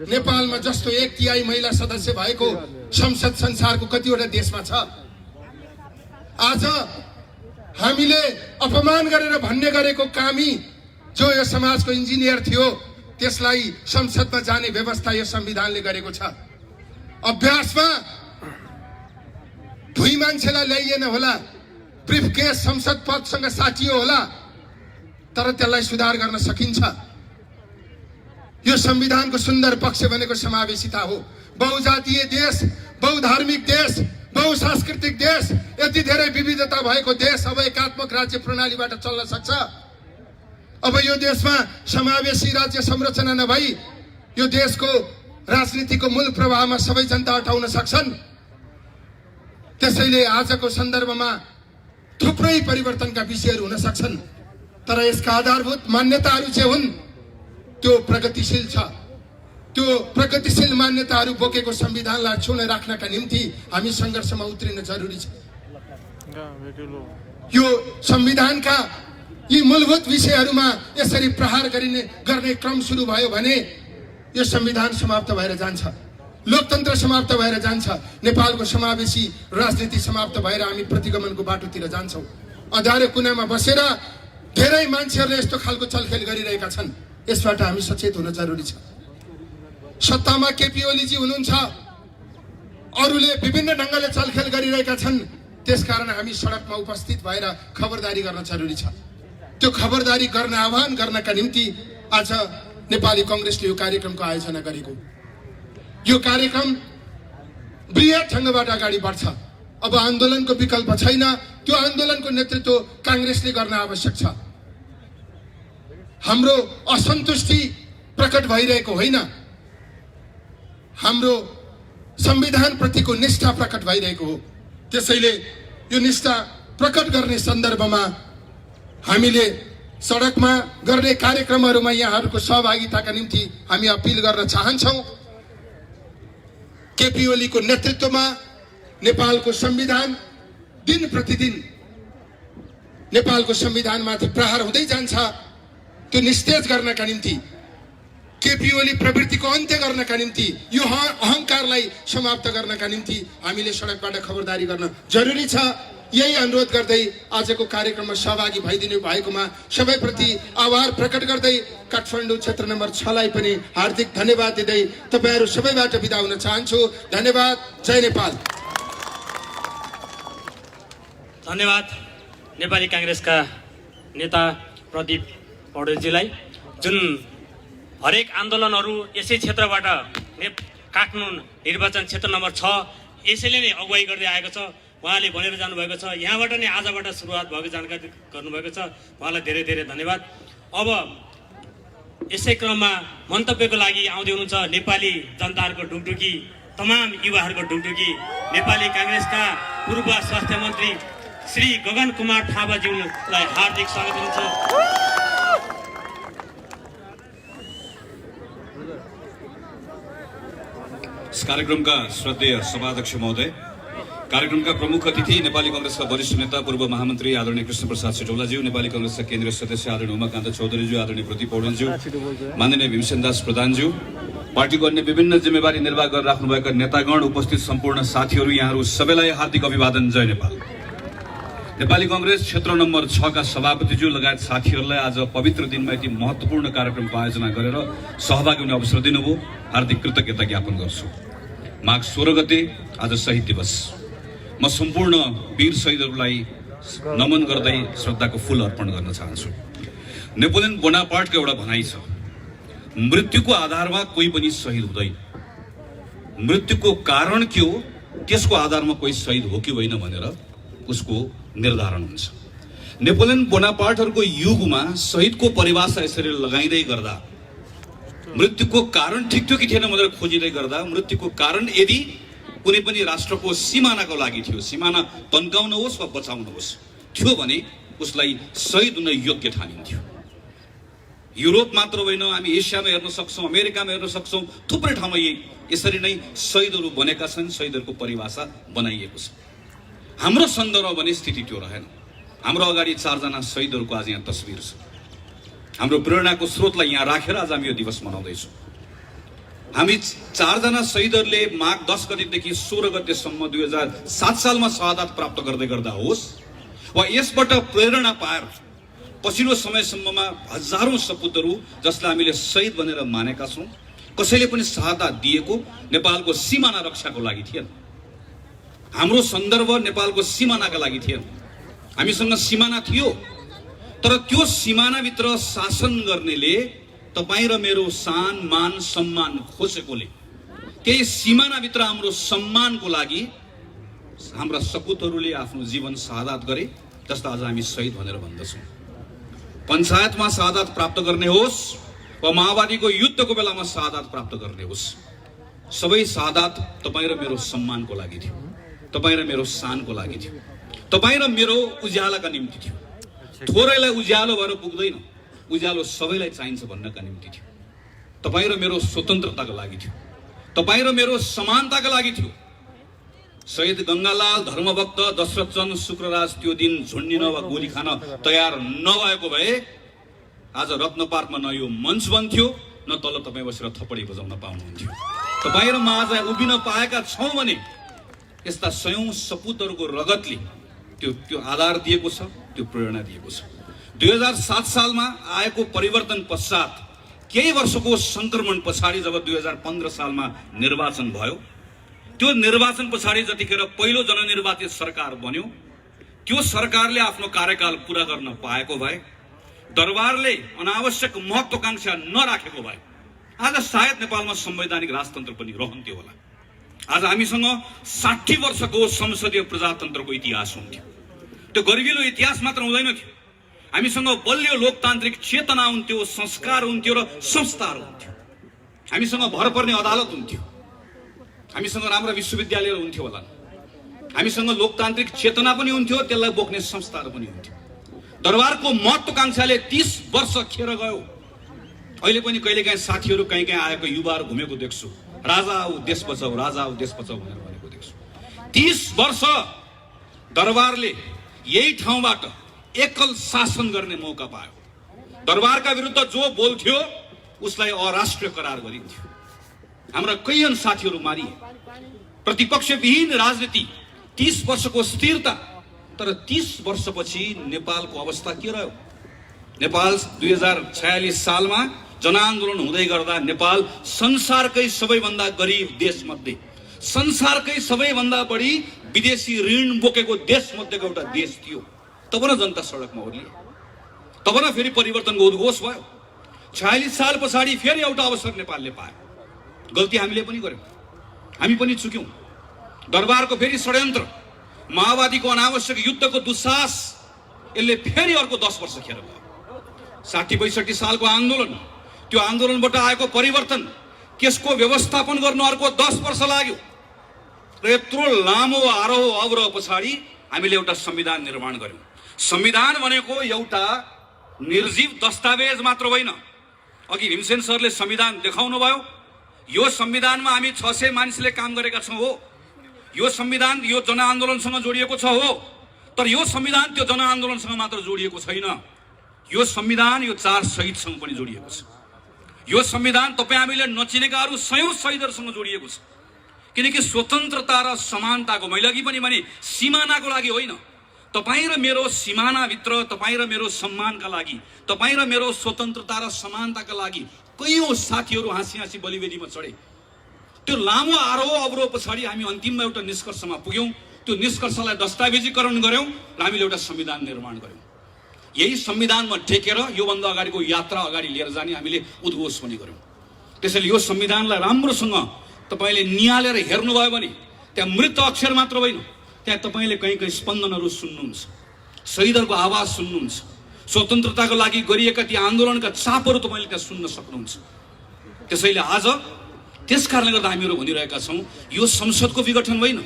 नेपालमा जस्तो 1/3 महिला सदस्य भएको संसद संसारको कतिवटा देशमा छ? आज हामीले अपमान गरेर भन्ने गरेको कामी जो यो समाजको इन्जिनियर थियो, त्यसलाई संसदमा जाने व्यवस्था यो संविधानले गरेको छ। अभ्यासमा दुई मान्छेलाई ल्याइएन होला, ब्रिफकेस संसद पदसँग साटियो होला, तर त्यसलाई सुधार गर्न सकिन्छ। यो संविधानको सुन्दर पक्ष भनेको समावेशिता हो। बहुजातीय देश, बहुधार्मिक देश, बहुसांस्कृतिक देश, यति धेरै विविधता भएको देश अब एकात्मक राज्य प्रणालीबाट चल्न सक्छ। अब यो देशमा समावेशी राज्य संरचना नभई यो देशको राजनीतिको मूल प्रवाहमा सबै जनता हटाउन सक्छन्। त्यसैले आजको सन्दर्भमा थुप्रै परिवर्तनका विषयहरू हुन सक्छन्, तर यसका आधारभूत मान्यताहरू चाहिँ हुन् त्यो प्रगतिशील छ। त्यो प्रगतिशील मान्यताहरू बोकेको संविधानलाई छुन राख्नका निम्ति हामी सङ्घर्षमा उत्रिन जरुरी छ। यो संविधानका यी मूलभूत विषयहरूमा यसरी प्रहार गर्ने क्रम सुरु भयो भने यो संविधान समाप्त भएर जान्छ, लोकतन्त्र समाप्त भएर जान्छ, नेपालको समावेशी राजनीति समाप्त भएर हामी प्रतिगमनको बाटोतिर जान्छौँ। अँध्यारो कुनामा बसेर धेरै मान्छेहरूले यस्तो खालको चलखेल गरिरहेका छन्, यसबाट हामी सचेत हुन जरुरी छ। सत्तामा केपी ओलीजी हुनुहुन्छ, अरूले विभिन्न ढङ्गले चलखेल गरिरहेका छन्, त्यसकारण हामी सडकमा उपस्थित भएर खबरदारी गर्न जरुरी छ। त्यो खबरदारी गर्न आह्वान गर्नका निम्ति आज नेपाली कांग्रेसले यो कार्यक्रमको आयोजना गरेको। यो कार्यक्रम बृहत ढङ्गबाट अगाडि बढ्छ। अब आन्दोलनको विकल्प छैन, त्यो आन्दोलनको नेतृत्व कांग्रेसले गर्न आवश्यक छ। हाम्रो असन्तुष्टि प्रकट भइरहेको होइन, हाम्रो संविधान प्रतिको निष्ठा प्रकट भइरहेको हो। त्यसैले यो निष्ठा प्रकट गर्ने सन्दर्भमा हामीले सडकमा गर्ने कार्यक्रमहरूमा यहाँहरूको सहभागिताका निम्ति हामी अपिल गर्न चाहन्छौँ। केपी ओलीको नेतृत्वमा नेपालको संविधान दिन प्रतिदिन नेपालको संविधानमाथि प्रहार हुँदै जान्छ। त्यो निस्तेज गर्नका निम्ति, केपी ओली प्रवृत्तिको अन्त्य गर्नका निम्ति, यो अहंकारलाई समाप्त गर्नका निम्ति हामीले सडकबाट खबरदारी गर्न जरुरी छ। यही अनुरोध गर्दै आजको कार्यक्रममा सहभागी भइदिनु भएकोमा सबैप्रति आभार प्रकट गर्दै काठमाडौँ क्षेत्र नम्बर 6 लाई पनि हार्दिक धन्यवाद दिँदै तपाईहरू सबैबाट बिदा हुन चाहन्छु। धन्यवाद। जय नेपाल। धन्यवाद नेपाली कांग्रेसका नेता प्रदीप पौडेलजीलाई। जुन हरेक आन्दोलनहरू यसै क्षेत्रबाट काठमाडौँ निर्वाचन क्षेत्र नम्बर 6 यसैले नै अगुवाई गर्दै आएको छ। उहाँले भनेर जानुभएको छ, यहाँबाट नै आजबाट सुरुवात भएको जानकारी गर्नुभएको छ। उहाँलाई धेरै धेरै धन्यवाद। अब यसै क्रममा मन्तव्यको लागि आउँदै हुनुहुन्छ नेपाली जनताहरूको ढुकढुकी, तमाम युवाहरूको ढुकढुकी, नेपाली कांग्रेसका पूर्व स्वास्थ्य मन्त्री श्री गगन कुमार थापाज्यूलाई हार्दिक स्वागत हुन्छ। इस कार्यक्रम का श्रद्धेय सभाध्यक्ष महोदय, कार्यक्रम का प्रमुख अतिथि नेपाली कांग्रेस का वरिष्ठ नेता पूर्व महामंत्री आदरणीय कृष्ण प्रसाद सिटौलाज्यू, नेपाली कांग्रेस का केंद्रीय सदस्य आदरणीय उमाकान्त चौधरीज्यू, आदरणीय प्रदीप पौडेलज्यू, माननीय भीमसेन दास प्रधानज्यू, पार्टीको अन्य विभिन्न जिम्मेवारी निर्वाह गरेर राख्नुभएका नेतागण, उपस्थित सम्पूर्ण साथीहरू, यहाँहरू सबैलाई हार्दिक अभिवादन। जय नेपाल। नेपाली कांग्रेस क्षेत्र नम्बर 6 का सभापतिज्यू लगायत साथीहरूलाई आज पवित्र दिनमा यति महत्त्वपूर्ण कार्यक्रमको आयोजना गरेर सहभागी हुने अवसर दिनुभयो, हार्दिक कृतज्ञता ज्ञापन गर्छु। माघ 16 गते आज शहीद दिवस। म सम्पूर्ण वीर शहीदहरूलाई नमन गर्दै श्रद्धाको फूल अर्पण गर्न चाहन्छु। नेपोलियन बोनापार्टको एउटा भनाइ छ, मृत्युको आधारमा कोही पनि शहीद हुँदैन, मृत्युको कारण के हो त्यसको आधारमा कोही शहीद हो कि होइन भनेर उसको निर्धारण हुन्छ। नेपोलियन बोनापार्टहरूको युगमा शहीदको परिभाषा यसरी लगाइँदै गर्दा मृत्युको कारण ठिक थियो कि थिएन भनेर खोजिँदै गर्दा मृत्युको कारण यदि कुनै पनि राष्ट्रको सिमानाको लागि थियो, सिमाना तन्काउन होस् वा बचाउन होस्, थियो भने उसलाई शहीद हुन योग्य ठानिन्थ्यो। युरोप मात्र होइन, हामी एसियामा हेर्न सक्छौँ, अमेरिकामा हेर्न सक्छौँ, थुप्रै ठाउँमा यसरी नै शहीदहरू बनेका छन्, शहीदहरूको परिभाषा बनाइएको छ। हाम्रो सन्दर्भमा भने स्थिति त्यो रहेन। हाम्रो अगाडि 4 जना शहीदहरूको आज यहाँ तस्बिर छ। हाम्रो प्रेरणाको स्रोतलाई यहाँ राखेर आज हामी यो दिवस मनाउँदैछौँ। हामी 4 जना शहीदहरूले माघ 10 गतेदेखि 16 गतेसम्म 2007 सालमा शहादत प्राप्त गर्दै गर्दा होस् वा यसबाट प्रेरणा पाएर पछिल्लो समयसम्ममा हजारौं सपुतहरू जसलाई हामीले शहीद भनेर मानेका छौँ, कसैले पनि शहादत दिएको नेपालको सीमाना रक्षाको लागि थिएन। हाम्रो सन्दर्भ नेपालको सीमानाका लागि थिएन। हामीसँग सीमाना थियो, तर त्यो सीमानाभित्र शासन गर्नेले तपाईं र मेरो सान मान सम्मान खोजेकोले त्यही सीमानाभित्र हाम्रो सम्मानको लागि हाम्रा सपुतहरूले आफ्नो जीवन शहादत गरे, जस्ता आज हामी शहीद भनेर भन्दछौँ। पञ्चायतमा शहादत प्राप्त गर्ने होस् वा माओवादीको युद्धको बेलामा शहादत प्राप्त गर्ने होस्, सबै शहादत तपाईं र मेरो सम्मानको लागि थियो, तपाईं र मेरो शानको लागि थियो, तपाईं र मेरो उज्यालोका निम्ति थियो। थोरैलाई उज्यालो भएर पुग्दैन, उज्यालो सबैलाई चाहिन्छ भन्नका निम्ति थियो। तपाईँ र मेरो स्वतन्त्रताको लागि थियो, तपाईँ र मेरो समानताको लागि थियो। शहीद गङ्गालाल, धर्मभक्त दशरथचन्द्र शुक्रराज त्यो दिन झुन्डिन वा गोली खान तयार नभएको भए आज रत्न पार्कमा न यो मञ्च बन्थ्यो, न तल तपाईँ बसेर थपडी बजाउन पाउनुहुन्थ्यो। तपाईँ र म आज उभिन पाएका छौँ भने यस्ता सयौं सपुतहरूको रगतले त्यो आधार दिएको छ, त्यो प्रेरणा दिएको छ। 2007 सालमा आएको परिवर्तन पश्चात केही वर्षको संक्रमण पछाडि जब 2015 सालमा निर्वाचन भयो, त्यो निर्वाचन पछाडि जतिखेर पहिलो जननिर्वाचित सरकार बन्यो, त्यो सरकारले आफ्नो कार्यकाल पूरा गर्न पाएको भए, दरबारले अनावश्यक महत्वाकांक्षा नराखेको भए आज सायद नेपालमा संवैधानिक राजतन्त्र पनि रहन्थ्यो होला। आज हामीसँग 60 वर्षको संसदीय प्रजातन्त्रको इतिहास हुन्थ्यो। त्यो गरिबिलो इतिहास मात्र हुँदैन थियो, हामीसँग बलियो लोकतान्त्रिक चेतना हुन्थ्यो, संस्कार हुन्थ्यो र संस्थाहरू हुन्थ्यो। हामीसँग भर पर्ने अदालत हुन्थ्यो, हामीसँग राम्रा विश्वविद्यालयहरू हुन्थ्यो होला, हामीसँग लोकतान्त्रिक चेतना पनि हुन्थ्यो, त्यसलाई बोक्ने संस्थाहरू पनि हुन्थ्यो। दरबारको महत्वाकांक्षाले 30 वर्ष खेर गयो। अहिले पनि कहिलेकाहीँ साथीहरू कहीँ आएको युवाहरू घुमेको देख्छु, राजा आऊ देश बचाऊ, राजा आऊ देश बचाऊ भनेर भनेको देख्छु। 30 वर्ष दरबारले यही ठाउँबाट एकल शासन गर्ने मौका पायो। दरबारका विरुद्ध जो बोल्थ्यो उसलाई अराष्ट्रिय करार गरिन्थ्यो। हाम्रा कैयन साथीहरू मारिए। प्रतिपक्षविहीन राजनीति, 30 वर्षको स्थिरता, तर 30 वर्षपछि नेपालको अवस्था के रह्यो? नेपाल 2046 सालमा जनआन्दोलन हुँदै गर्दा नेपाल संसारकै सबैभन्दा गरिब देशमध्ये, संसारकै सबैभन्दा बढी विदेशी ऋण बोकेको देशमध्येको एउटा देश थियो। तब न जनता सडकमा ओर्लिए, तब न फेरि परिवर्तनको उद्घोष भयो। 46 साल पछाडि फेरि एउटा अवसर नेपालले पायो। गल्ती हामीले पनि गर्यौँ, हामी पनि चुक्यौँ। दरबारको फेरि षड्यन्त्र, माओवादीको अनावश्यक युद्धको दुस्साहस, यसले फेरि अर्को 10 वर्ष खेर भयो। 60-62 सालको आन्दोलन, त्यो आन्दोलनबाट आएको परिवर्तन, त्यसको व्यवस्थापन गर्नु अर्को 10 वर्ष लाग्यो। र यत्रो लामो आरोह अवरोह पछाडि हामीले एउटा संविधान निर्माण गर्यौँ। संविधान भनेको एउटा निर्जीव दस्तावेज मात्र होइन। अघि भीमसेन सरले संविधान देखाउनु भयो। यो संविधानमा हामी 600 मानिसले काम गरेका छौँ हो। यो संविधान यो जनआन्दोलनसँग जोडिएको छ हो, तर यो संविधान त्यो जनआन्दोलनसँग मात्र जोडिएको छैन। यो संविधान यो 4 शहीदसँग पनि जोडिएको छ। यो संविधान तपाईँ हामीले नचिनेकाहरू सयौं शहीदहरूसँग जोडिएको छ। किनकि स्वतन्त्रता र समानताको, मैले अघि पनि भने सिमानाको लागि होइन, तपाईँ र मेरो सिमानाभित्र, तपाईँ र मेरो सम्मानका लागि, तपाईँ र मेरो स्वतन्त्रता र समानताका लागि कैयौं साथीहरू हाँसी हाँसी बलिवेदीमा चढे। त्यो लामो आरोह अवरोह पछाडि हामी अन्तिममा एउटा निष्कर्षमा पुग्यौँ। त्यो निष्कर्षलाई दस्तावेजीकरण गर्यौँ र हामीले एउटा संविधान निर्माण गर्यौँ। यही संविधानमा टेकेर योभन्दा अगाडिको यात्रा अगाडि लिएर जाने हामीले उद्घोष पनि गर्यौँ। त्यसैले यो संविधानलाई राम्रोसँग तपाईँले निहालेर हेर्नुभयो भने त्यहाँ मृत अक्षर मात्र होइन, त्यहाँ तपाईँले कहीँ कहीँ स्पन्दनहरू सुन्नुहुन्छ, शहीदहरूको आवाज सुन्नुहुन्छ, स्वतन्त्रताको लागि गरिएका ती आन्दोलनका चापहरू तपाईँले त्यहाँ सुन्न सक्नुहुन्छ। त्यसैले आज त्यस कारणले गर्दा हामीहरू भनिरहेका छौँ, यो संसदको विघटन होइन,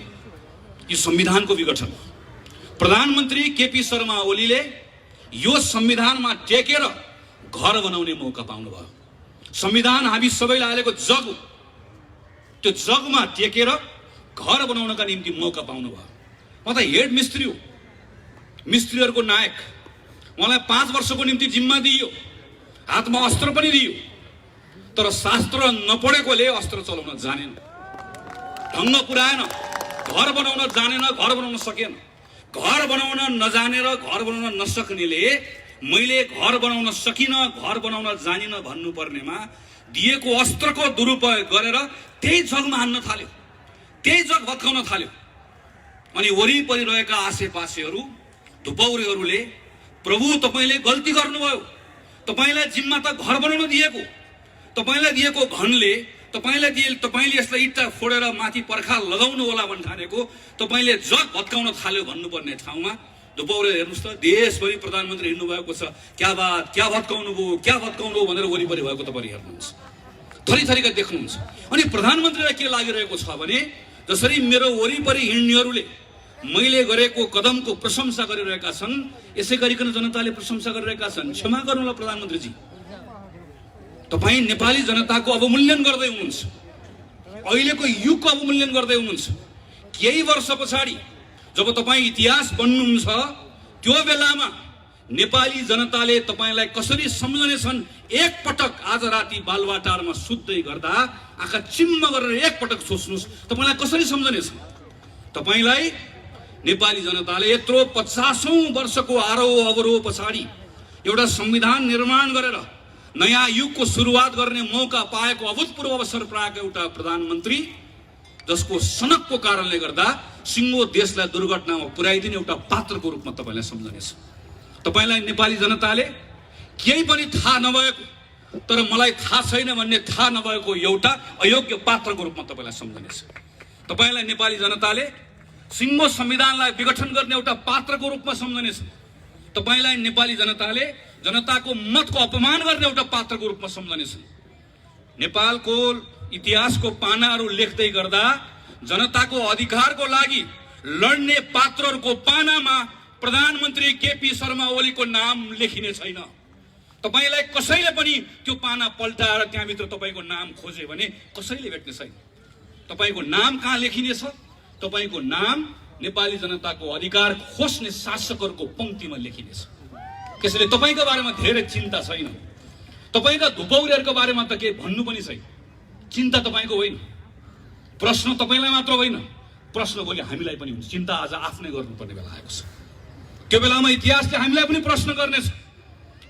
यो संविधानको विघटन। प्रधानमन्त्री केपी शर्मा ओलीले यो संविधानमा टेकेर घर बनाउने मौका पाउनुभयो। संविधान हामी सबैलाई हालेको जग हो, त्यो जगमा टेकेर घर बनाउनका निम्ति मौका पाउनुभयो। म त हेड मिस्त्री हो, मिस्त्रीहरूको नायक। मलाई 5 वर्षको निम्ति जिम्मा दिइयो, हातमा अस्त्र पनि दिइयो, तर शास्त्र नपढेकोले अस्त्र चलाउन जानेन, ढङ्ग पुर्याएन, घर बनाउन जानेन, घर बनाउन सकेन। घर बनाउन नजानेर घर बनाउन नसक्नेले मैले घर बनाउन सकिनँ, घर बनाउन जानिन भन्नुपर्नेमा दिएको अस्त्रको दुरुपयोग गरेर त्यही जगमा हान्न थाल्यो, त्यही जग भत्काउन थाल्यो। अनि वरिपरि रहेका आसेपासेहरू, धुपौरीहरूले प्रभु तपाईँले गल्ती गर्नुभयो, तपाईँलाई जिम्मा त घर बनाउन दिएको, तपाईँलाई दिएको घनले तपाईँले यसलाई इट्टा फोडेर माथि पर्खाल लगाउनु होला भन्ने ठानेको तपाईँले जग भत्काउन थाल्यो भन्नुपर्ने ठाउँमा धुपौरे हेर्नुहोस् त, देशभरि प्रधानमन्त्री हिँड्नु भएको छ, क्या भत्काउनु भयो भनेर वरिपरि भएको तपाईँ हेर्नुहुन्छ, थरीथरीका देख्नुहुन्छ। अनि प्रधानमन्त्रीलाई के लागिरहेको छ भने जसरी मेरो वरिपरि हिँड्नेहरूले मैले गरेको कदमको प्रशंसा गरिरहेका छन्, यसै गरिकन जनताले प्रशंसा गरिरहेका छन्। क्षमा गर्नुहोला प्रधानमन्त्रीजी, तपाईँ नेपाली जनताको अवमूल्यन गर्दै हुनुहुन्छ, अहिलेको युगको अवमूल्यन गर्दै हुनुहुन्छ। केही वर्ष पछाडि जब तपाईँ इतिहास बन्नुहुन्छ त्यो बेलामा नेपाली जनताले तपाईँलाई कसरी सम्झनेछन्, एकपटक आज राति बालुवाटारमा सुत्दै गर्दा आँखा चिम्म गरेर एकपटक सोच्नुहोस् तपाईँलाई कसरी सम्झनेछ। तपाईँलाई नेपाली जनताले यत्रो 50औं वर्षको आरोह अवरोह पछाडि एउटा संविधान निर्माण गरेर नयाँ युगको सुरुवात गर्ने मौका पाएको, अभूतपूर्व अवसर पाएको एउटा प्रधानमन्त्री जसको सनकको कारणले गर्दा सिङ्गो देशलाई दुर्घटनामा पुर्याइदिने एउटा पात्रको रूपमा तपाईँलाई सम्झनेछ। तपाईँलाई नेपाली जनताले केही पनि थाहा नभएको, तर मलाई थाहा छैन भन्ने थाहा नभएको एउटा अयोग्य पात्रको रूपमा तपाईँलाई सम्झनेछ। तपाईँलाई नेपाली जनताले सिङ्गो संविधानलाई विघटन गर्ने एउटा पात्रको रूपमा सम्झनेछ। तपाईँलाई नेपाली जनताले जनताको मतको अपमान गर्ने एउटा पात्रको रूपमा सम्झनेछ। नेपालको इतिहासको पानाहरू लेख्दै गर्दा जनताको अधिकारको लागि लड्ने पात्रहरूको पानामा प्रधानमन्त्री केपी शर्मा ओलीको नाम लेखिने छैन। तपाईलाई कसैले पनि त्यो पाना पल्टाएर त्यहाँभित्र तपाईँको नाम खोजे भने कसैले भेट्ने छैन। तपाईँको नाम कहाँ लेखिनेछ? तपाईँको नाम नेपाली जनताको अधिकार खोज्ने शासकहरूको पंक्तिमा लेखिनेछ। त्यसैले तपाईँको बारेमा धेरै चिन्ता छैन। तपाईँका धुपौरीहरूको बारेमा त केही भन्नु पनि छैन। चिन्ता तपाईँको होइन, प्रश्न तपाईँलाई मात्र होइन, प्रश्न भोलि हामीलाई पनि हुन्छ। चिन्ता आज आफ्नै गर्नुपर्ने बेला आएको छ। त्यो बेलामा इतिहासले हामीलाई पनि प्रश्न गर्नेछ।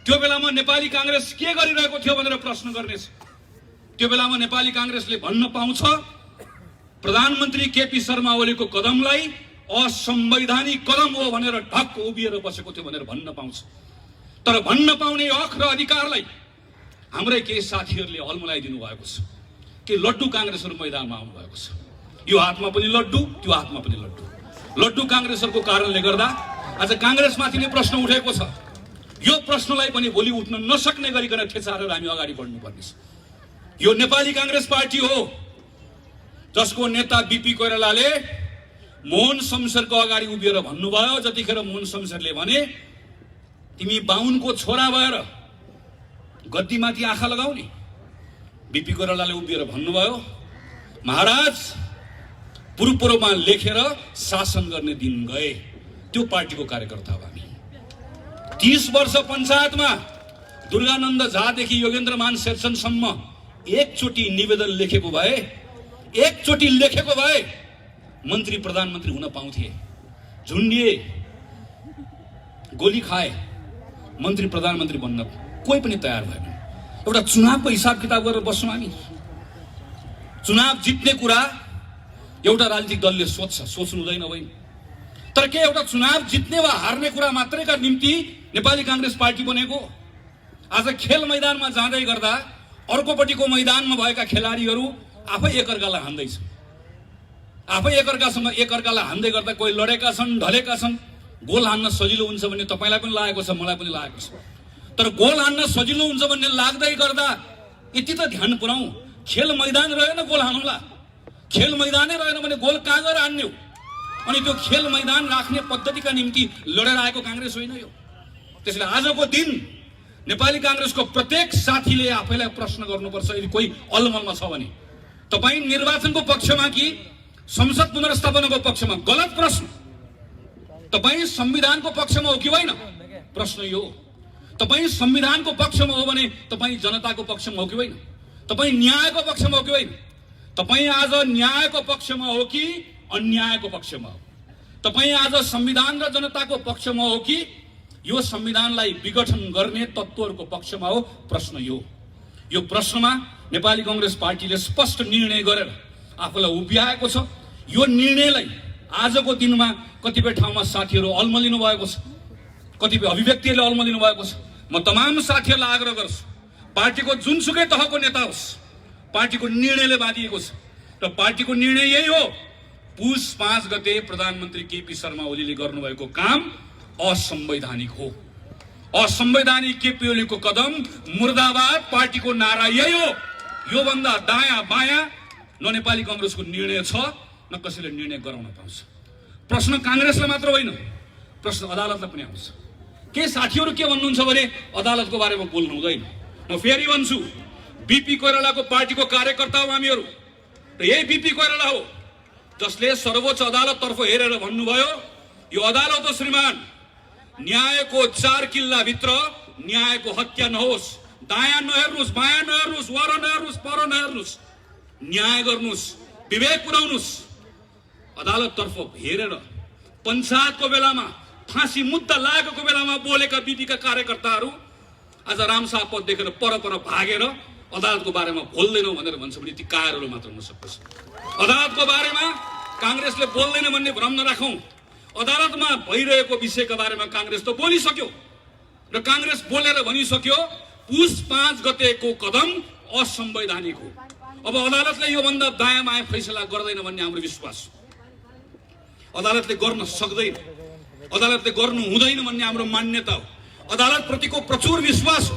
त्यो बेलामा नेपाली कांग्रेस के गरिरहेको थियो भनेर प्रश्न गर्नेछ। त्यो बेलामा नेपाली कांग्रेसले भन्न पाउँछ प्रधानमन्त्री केपी शर्मा ओलीको कदमलाई असंवैधानिक कदम हो भनेर ढक्क उभिएर बसेको थियो भनेर भन्न पाउँछ। तर भन्न पाउने हक र अधिकारलाई हाम्रै केही साथीहरूले अल्मलाइदिनु भएको छ कि लड्डु कांग्रेसहरू मैदानमा आउनु भएको छ। यो हातमा पनि लड्डु, त्यो हातमा पनि लड्डु। लड्डु कांग्रेसहरूको कारणले गर्दा आज कांग्रेसमाथि नै प्रश्न उठेको छ। यो प्रश्नलाई पनि भोलि उठ्न नसक्ने गरिकन ठेचारेर हामी अगाडि बढ्नुपर्ने छ। यो नेपाली कांग्रेस पार्टी हो जसको नेता बीपी कोइरालाले मोहन शमशेरको अगाडि उभिएर भन्नुभयो, जतिखेर मोहन शमशेरले भने तिमी बाहुनको छोरा भएर गद्दीमाथि आँखा लगाउने, बीपी कोइरालाले उभिएर भन्नुभयो महाराज पूर्वमा लेखेर शासन गर्ने दिन गए। त्यो पार्टीको कार्यकर्ता हो हामी। 30 वर्ष पञ्चायतमा दुर्गानन्द झादेखि योगेन्द्रमान शेरचनसम्म एकचोटि निवेदन लेखेको भए, एकचोटि लेखेको भए मन्त्री प्रधानमन्त्री हुन पाउँथे। झुन्डिए, गोली खाए, मन्त्री प्रधानमन्त्री बन्न कोही पनि तयार भएन। एउटा चुनावको हिसाब किताब गरेर बस्छौँ हामी। चुनाव जित्ने कुरा एउटा राजनीतिक दलले सोच्नु हुँदैन होइन। तर के एउटा चुनाव जित्ने वा हार्ने कुरा मात्रैका निम्ति नेपाली कांग्रेस पार्टी बनेको? आज खेल मैदानमा जाँदै गर्दा अर्कोपट्टिको मैदानमा भएका खेलाडीहरू आफै एकअर्कालाई हान्दैछ। आफै एकअर्कालाई हान्दै गर्दा कोही लडेका छन्, ढलेका छन्। गोल हान्न सजिलो हुन्छ भन्ने तपाईँलाई पनि लागेको छ, मलाई पनि लागेको छ। तर गोल हान्न सजिलो हुन्छ भन्ने लाग्दै गर्दा यति त ध्यान पुर्याउँ, खेल मैदान रहेन गोल हान्नुला। खेल मैदानै रहेन भने गोल कहाँ गएर हान्ने हो? अनि त्यो खेल मैदान राख्ने पद्धतिका निम्ति लडेर आएको कांग्रेस होइन यो। त्यसैले आजको दिन नेपाली कांग्रेसको प्रत्येक साथीले आफैलाई प्रश्न गर्नुपर्छ, यदि कोही अलमलमा छ भने तपाईँ निर्वाचनको पक्षमा कि संसद पुनर्स्थापनाको पक्षमा? गलत प्रश्न। तपाईँ संविधानको पक्षमा हो कि होइन? प्रश्न यो। तपाईँ संविधानको पक्षमा हो भने तपाईँ जनताको पक्षमा हो कि होइन? तपाईँ न्यायको पक्षमा हो कि होइन? तपाईँ आज न्यायको पक्षमा हो कि अन्यायको पक्षमा हो? तपाईँ आज संविधान र जनताको पक्षमा हो कि यो संविधानलाई विघटन गर्ने तत्त्वहरूको पक्षमा हो? प्रश्न यो। यो प्रश्नमा नेपाली कांग्रेस पार्टीले स्पष्ट निर्णय गरेर आफूलाई उभ्याएको छ। यो निर्णयलाई आजको दिनमा कतिपय ठाउँमा साथीहरू अल्मलिनु भएको छ, कतिपय अभिव्यक्तिहरूले अल्मलिनु भएको छ। म तमाम साथीहरूलाई आग्रह गर्छु, पार्टीको जुनसुकै तहको नेता होस्, पार्टीको निर्णयले बाँधिएको छ र पार्टीको निर्णय यही हो। पुष 5 गते प्रधानमन्त्री केपी शर्मा ओलीले गर्नुभएको काम असंवैधानिक हो। असंवैधानिक केपी ओलीको कदम मुर्दाबाद पार्टीको नारा यही हो। यो भन्दा दायाँ बायाँ न नेपाली कांग्रेसको निर्णय छ न कसैले निर्णय गराउन पाउँछ। प्रश्न कांग्रेसलाई मात्र होइन, प्रश्न अदालतलाई पनि आउँछ। के साथीहरू के भन्नुहुन्छ भने अदालतको बारेमा बोल्नु हुँदैन। म फेरि भन्छु, बीपी कोइरालाको पार्टीको कार्यकर्ता हौ हामीहरू र यही बीपी कोइराला हो जसले सर्वोच्च अदालततर्फ हेरेर भन्नुभयो यो अदालत हो श्रीमान, न्यायको 4 किल्लाभित्र न्यायको हत्या नहोस्, दायाँ नहेर्नुहोस्, बायाँ नहेर्नुहोस्, वर नहेर्नुहोस्, पर नहेर्नुहोस्, न्याय गर्नुहोस्, विवेक पुर्याउनुहोस्। अदालततर्फ हेरेर पञ्चायतको बेलामा फाँसी मुद्दा लागेको बेलामा बोलेका बीपीका कार्यकर्ताहरू आज रामशाह पद देखेर पर भागेर अदालतको बारेमा बोल्दैनौ भनेर भन्छ भने ती कायरहरू मात्र हुन सक्छ। अदालतको बारेमा कांग्रेसले बोल्दैन भन्ने भ्रम नराखौं। अदालतमा भइरहेको विषयका बारेमा कांग्रेस त बोलिसक्यो र कांग्रेस बोलेर भनिसक्यो पुस 5 गतेको कदम असंवैधानिक हो। अब अदालतले यो भन्दा दायाँ बायाँ फैसला गर्दैन भन्ने हाम्रो विश्वास हो। अदालतले गर्न सक्दैन, अदालतले गर्नु हुँदैन भन्ने हाम्रो मान्यता हो। अदालत प्रतिको प्रचुर विश्वास हो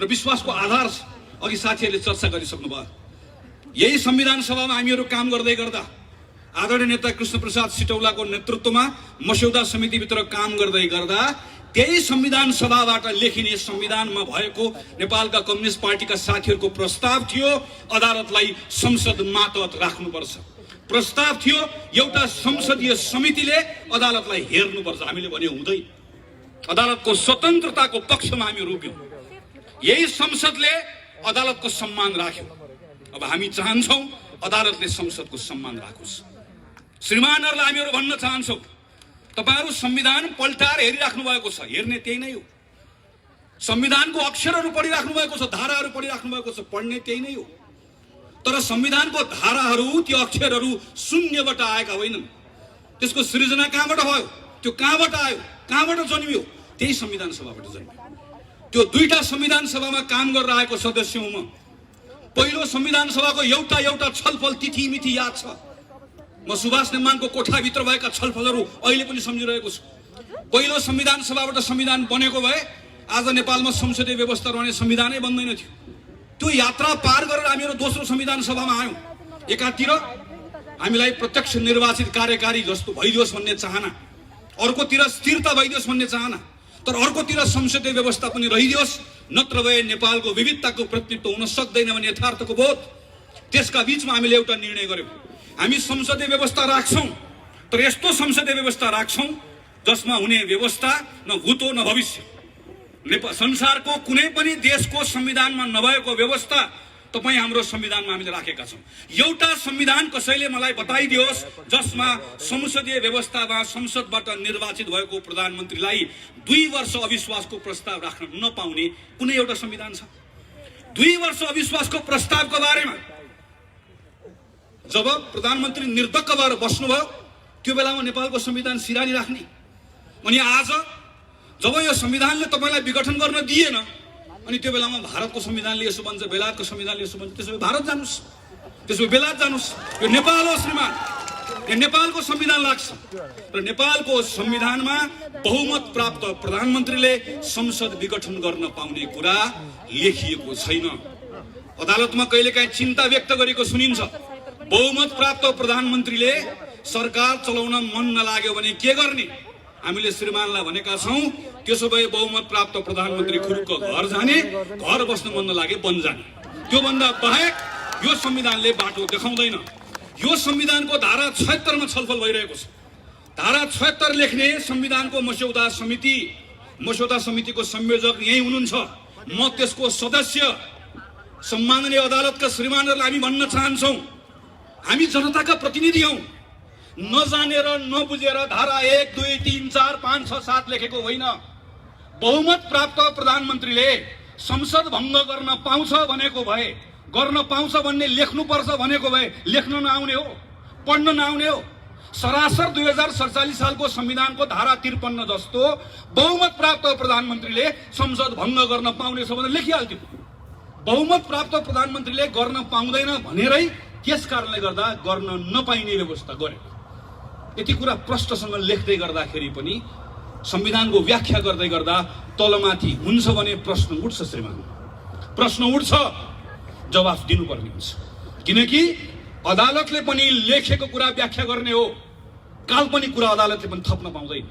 र विश्वासको आधार अघि साथीहरूले चर्चा गरिसक्नु भयो। यही संविधान सभामा हामीहरू काम गर्दै गर्दा आदरणीय नेता कृष्णप्रसाद सिटौलाको नेतृत्वमा मस्यौदा समितिभित्र काम गर्दै गर्दा त्यही संविधान सभाबाट लेखिने संविधानमा भएको नेपालका कम्युनिस्ट पार्टीका साथीहरूको प्रस्ताव थियो अदालतलाई संसद मातहत राख्नुपर्छ। प्रस्ताव थियो एउटा संसदीय समितिले अदालतलाई हेर्नुपर्छ। हामीले भने हुँदैन, अदालतको स्वतन्त्रताको पक्षमा हामी रोक्यौं। यही संसदले अदालतको सम्मान राख्यो। अब हामी चाहन्छौं अदालतले संसदको सम्मान राखोस्। श्रीमानहरुलाई हामीहरू भन्न चाहन्छौं तपाईहरु संविधान पल्टाएर हेरिराख्नु भएको छ, हेर्ने त्यही नै हो। संविधानको अक्षरहरू पढिराख्नु भएको छ, धाराहरू पढिराख्नु भएको छ, पढ्ने त्यही नै हो। तर संविधानको धाराहरू ती अक्षरहरू शून्यबाट आएका होइनन्। त्यसको सृजना कहाँबाट भयो, त्यो कहाँबाट आयो, कहाँबाट जन्मियो, त्यही संविधान सभाबाट जन्मियो। त्यो दुईटा संविधान सभामा काम गरेर आएको सदस्य हुँ म। पहिलो संविधान सभाको एउटा छलफल तिथि मिति याद छ। म सुभाष नेमाङको कोठाभित्र भएका छलफलहरू अहिले पनि सम्झिरहेको छु। पहिलो संविधान सभाबाट संविधान बनेको भए आज नेपालमा संसदीय व्यवस्था रहने संविधानै बन्दैन थियो। त्यो यात्रा पार गरेर हामीहरू दोस्रो संविधान सभामा आयौं। एकातिर हामीलाई प्रत्यक्ष निर्वाचित कार्यकारी जस्तो भइदियोस् भन्ने चाहना, अर्कोतिर स्थिरता भइदियोस् भन्ने चाहना, तर अर्कोतिर संसदीय व्यवस्था पनि रहिदियोस्, नत्र भए नेपालको विविधताको प्रतिनिधित्व हुन सक्दैन भन्ने यथार्थको बोध। त्यसका बीचमा हामीले एउटा निर्णय गर्यौं, हामी संसदीय व्यवस्था राख्छौं, तर यस्तो संसदीय व्यवस्था राख्छौं जसमा हुने व्यवस्था न भूत हो न भविष्य। संसारको कुनै पनि देशको संविधानमा नभएको व्यवस्था तपाई हाम्रो संविधानमा हामीले राखेका छौं। एउटा संविधान कसैले मलाई बताइदियोस् जसमा संसदीय व्यवस्थामा संसदबाट निर्वाचित भएको प्रधानमन्त्रीलाई 2 वर्ष अविश्वासको प्रस्ताव राख्न नपाउने कुनै एउटा संविधान छ? 2 वर्ष अविश्वासको प्रस्तावको बारेमा जब प्रधानमन्त्री निर्धक्क भएर बस्नुभयो त्यो बेलामा नेपालको संविधान सिरानी राख्ने, अनि आज जब यो संविधानले तपाईलाई विघटन गर्न दिएन अनि त्यो बेलामा भारतको संविधानले यसो भन्छ, बेलायतको संविधानले यसो भन्छ, त्यसो भए भारत जानुस्, त्यसो भए बेलायत जानुस्। यो नेपाल हो श्रीमान, यो नेपालको संविधान लाग्छ र नेपालको संविधानमा बहुमत प्राप्त प्रधानमन्त्रीले संसद विघटन गर्न पाउने कुरा लेखिएको छैन। अदालतमा कहिलेकाहीँ चिन्ता व्यक्त गरेको सुनिन्छ, बहुमत प्राप्त प्रधानमन्त्रीले सरकार चलाउन मन नलाग्यो भने के गर्ने? हामीले श्रीमानलाई भनेका छौं त्यसो भए बहुमत प्राप्त प्रधानमन्त्री खुरुक्क घर जाने, घर बस्न मन नलागे वन जाने। त्यो भन्दा बाहेक यो संविधानले बाटो देखाउँदैन। यो संविधानको धारा 76 मा छलफल भइरहेको छ। धारा 76 लेख्ने संविधानको मस्यौदा समितिको संयोजक यही हुनुहुन्छ, म त्यसको सदस्य। सम्माननीय अदालतका श्रीमानहरुलाई हामी भन्न चाहन्छौं हामी जनताका प्रतिनिधि हौं। नजानेर नबुझेर धारा 1, 2, 3, 4, 5, 6, 7 लेखेको होइन। बहुमत प्राप्त प्रधानमन्त्रीले संसद भङ्ग गर्न पाउँछ भनेको भए, गर्न पाउँछ भन्ने लेख्नुपर्छ भनेको भए लेख्न नआउने हो, पढ्न नआउने हो। सरासर 2047 सालको संविधानको धारा 53 जस्तो बहुमत प्राप्त प्रधानमन्त्रीले संसद भङ्ग गर्न पाउने छ भनेर लेखिहाल्थ्यो। बहुमत प्राप्त प्रधानमन्त्रीले गर्न पाउँदैन भनेरै त्यस कारणले गर्दा गर्न नपाइने व्यवस्था गर्यो। यति कुरा प्रष्टसँग लेख्दै गर्दाखेरि पनि संविधानको व्याख्या गर्दै गर्दा तलमाथि हुन्छ भने प्रश्न उठ्छ श्रीमान, प्रश्न उठ्छ, जवाफ दिनुपर्ने हुन्छ। किनकि अदालतले पनि लेखेको कुरा व्याख्या गर्ने हो, काल्पनिक कुरा अदालतले पनि थप्न पाउँदैन।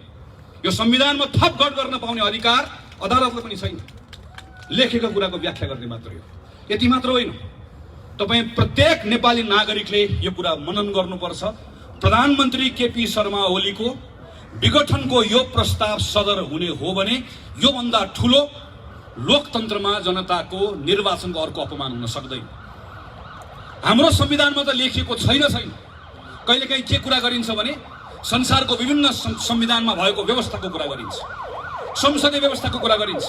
यो संविधानमा थपघट गर्न पाउने अधिकार अदालतले पनि छैन, लेखेको कुराको व्याख्या गर्ने मात्रै हो। यति मात्र होइन, तपाईँ प्रत्येक नेपाली नागरिकले यो कुरा मनन गर्नुपर्छ। प्रधानमन्त्री केपी शर्मा ओलीको विघटनको यो प्रस्ताव सदर हुने हो भने योभन्दा ठुलो लोकतन्त्रमा जनताको निर्वाचनको अर्को अपमान हुन सक्दैन। हाम्रो संविधानमा त लेखिएको छैन। कहिलेकाहीँ के कुरा गरिन्छ भने संसारको विभिन्न संविधानमा भएको व्यवस्थाको कुरा गरिन्छ, संसदीय व्यवस्थाको कुरा गरिन्छ।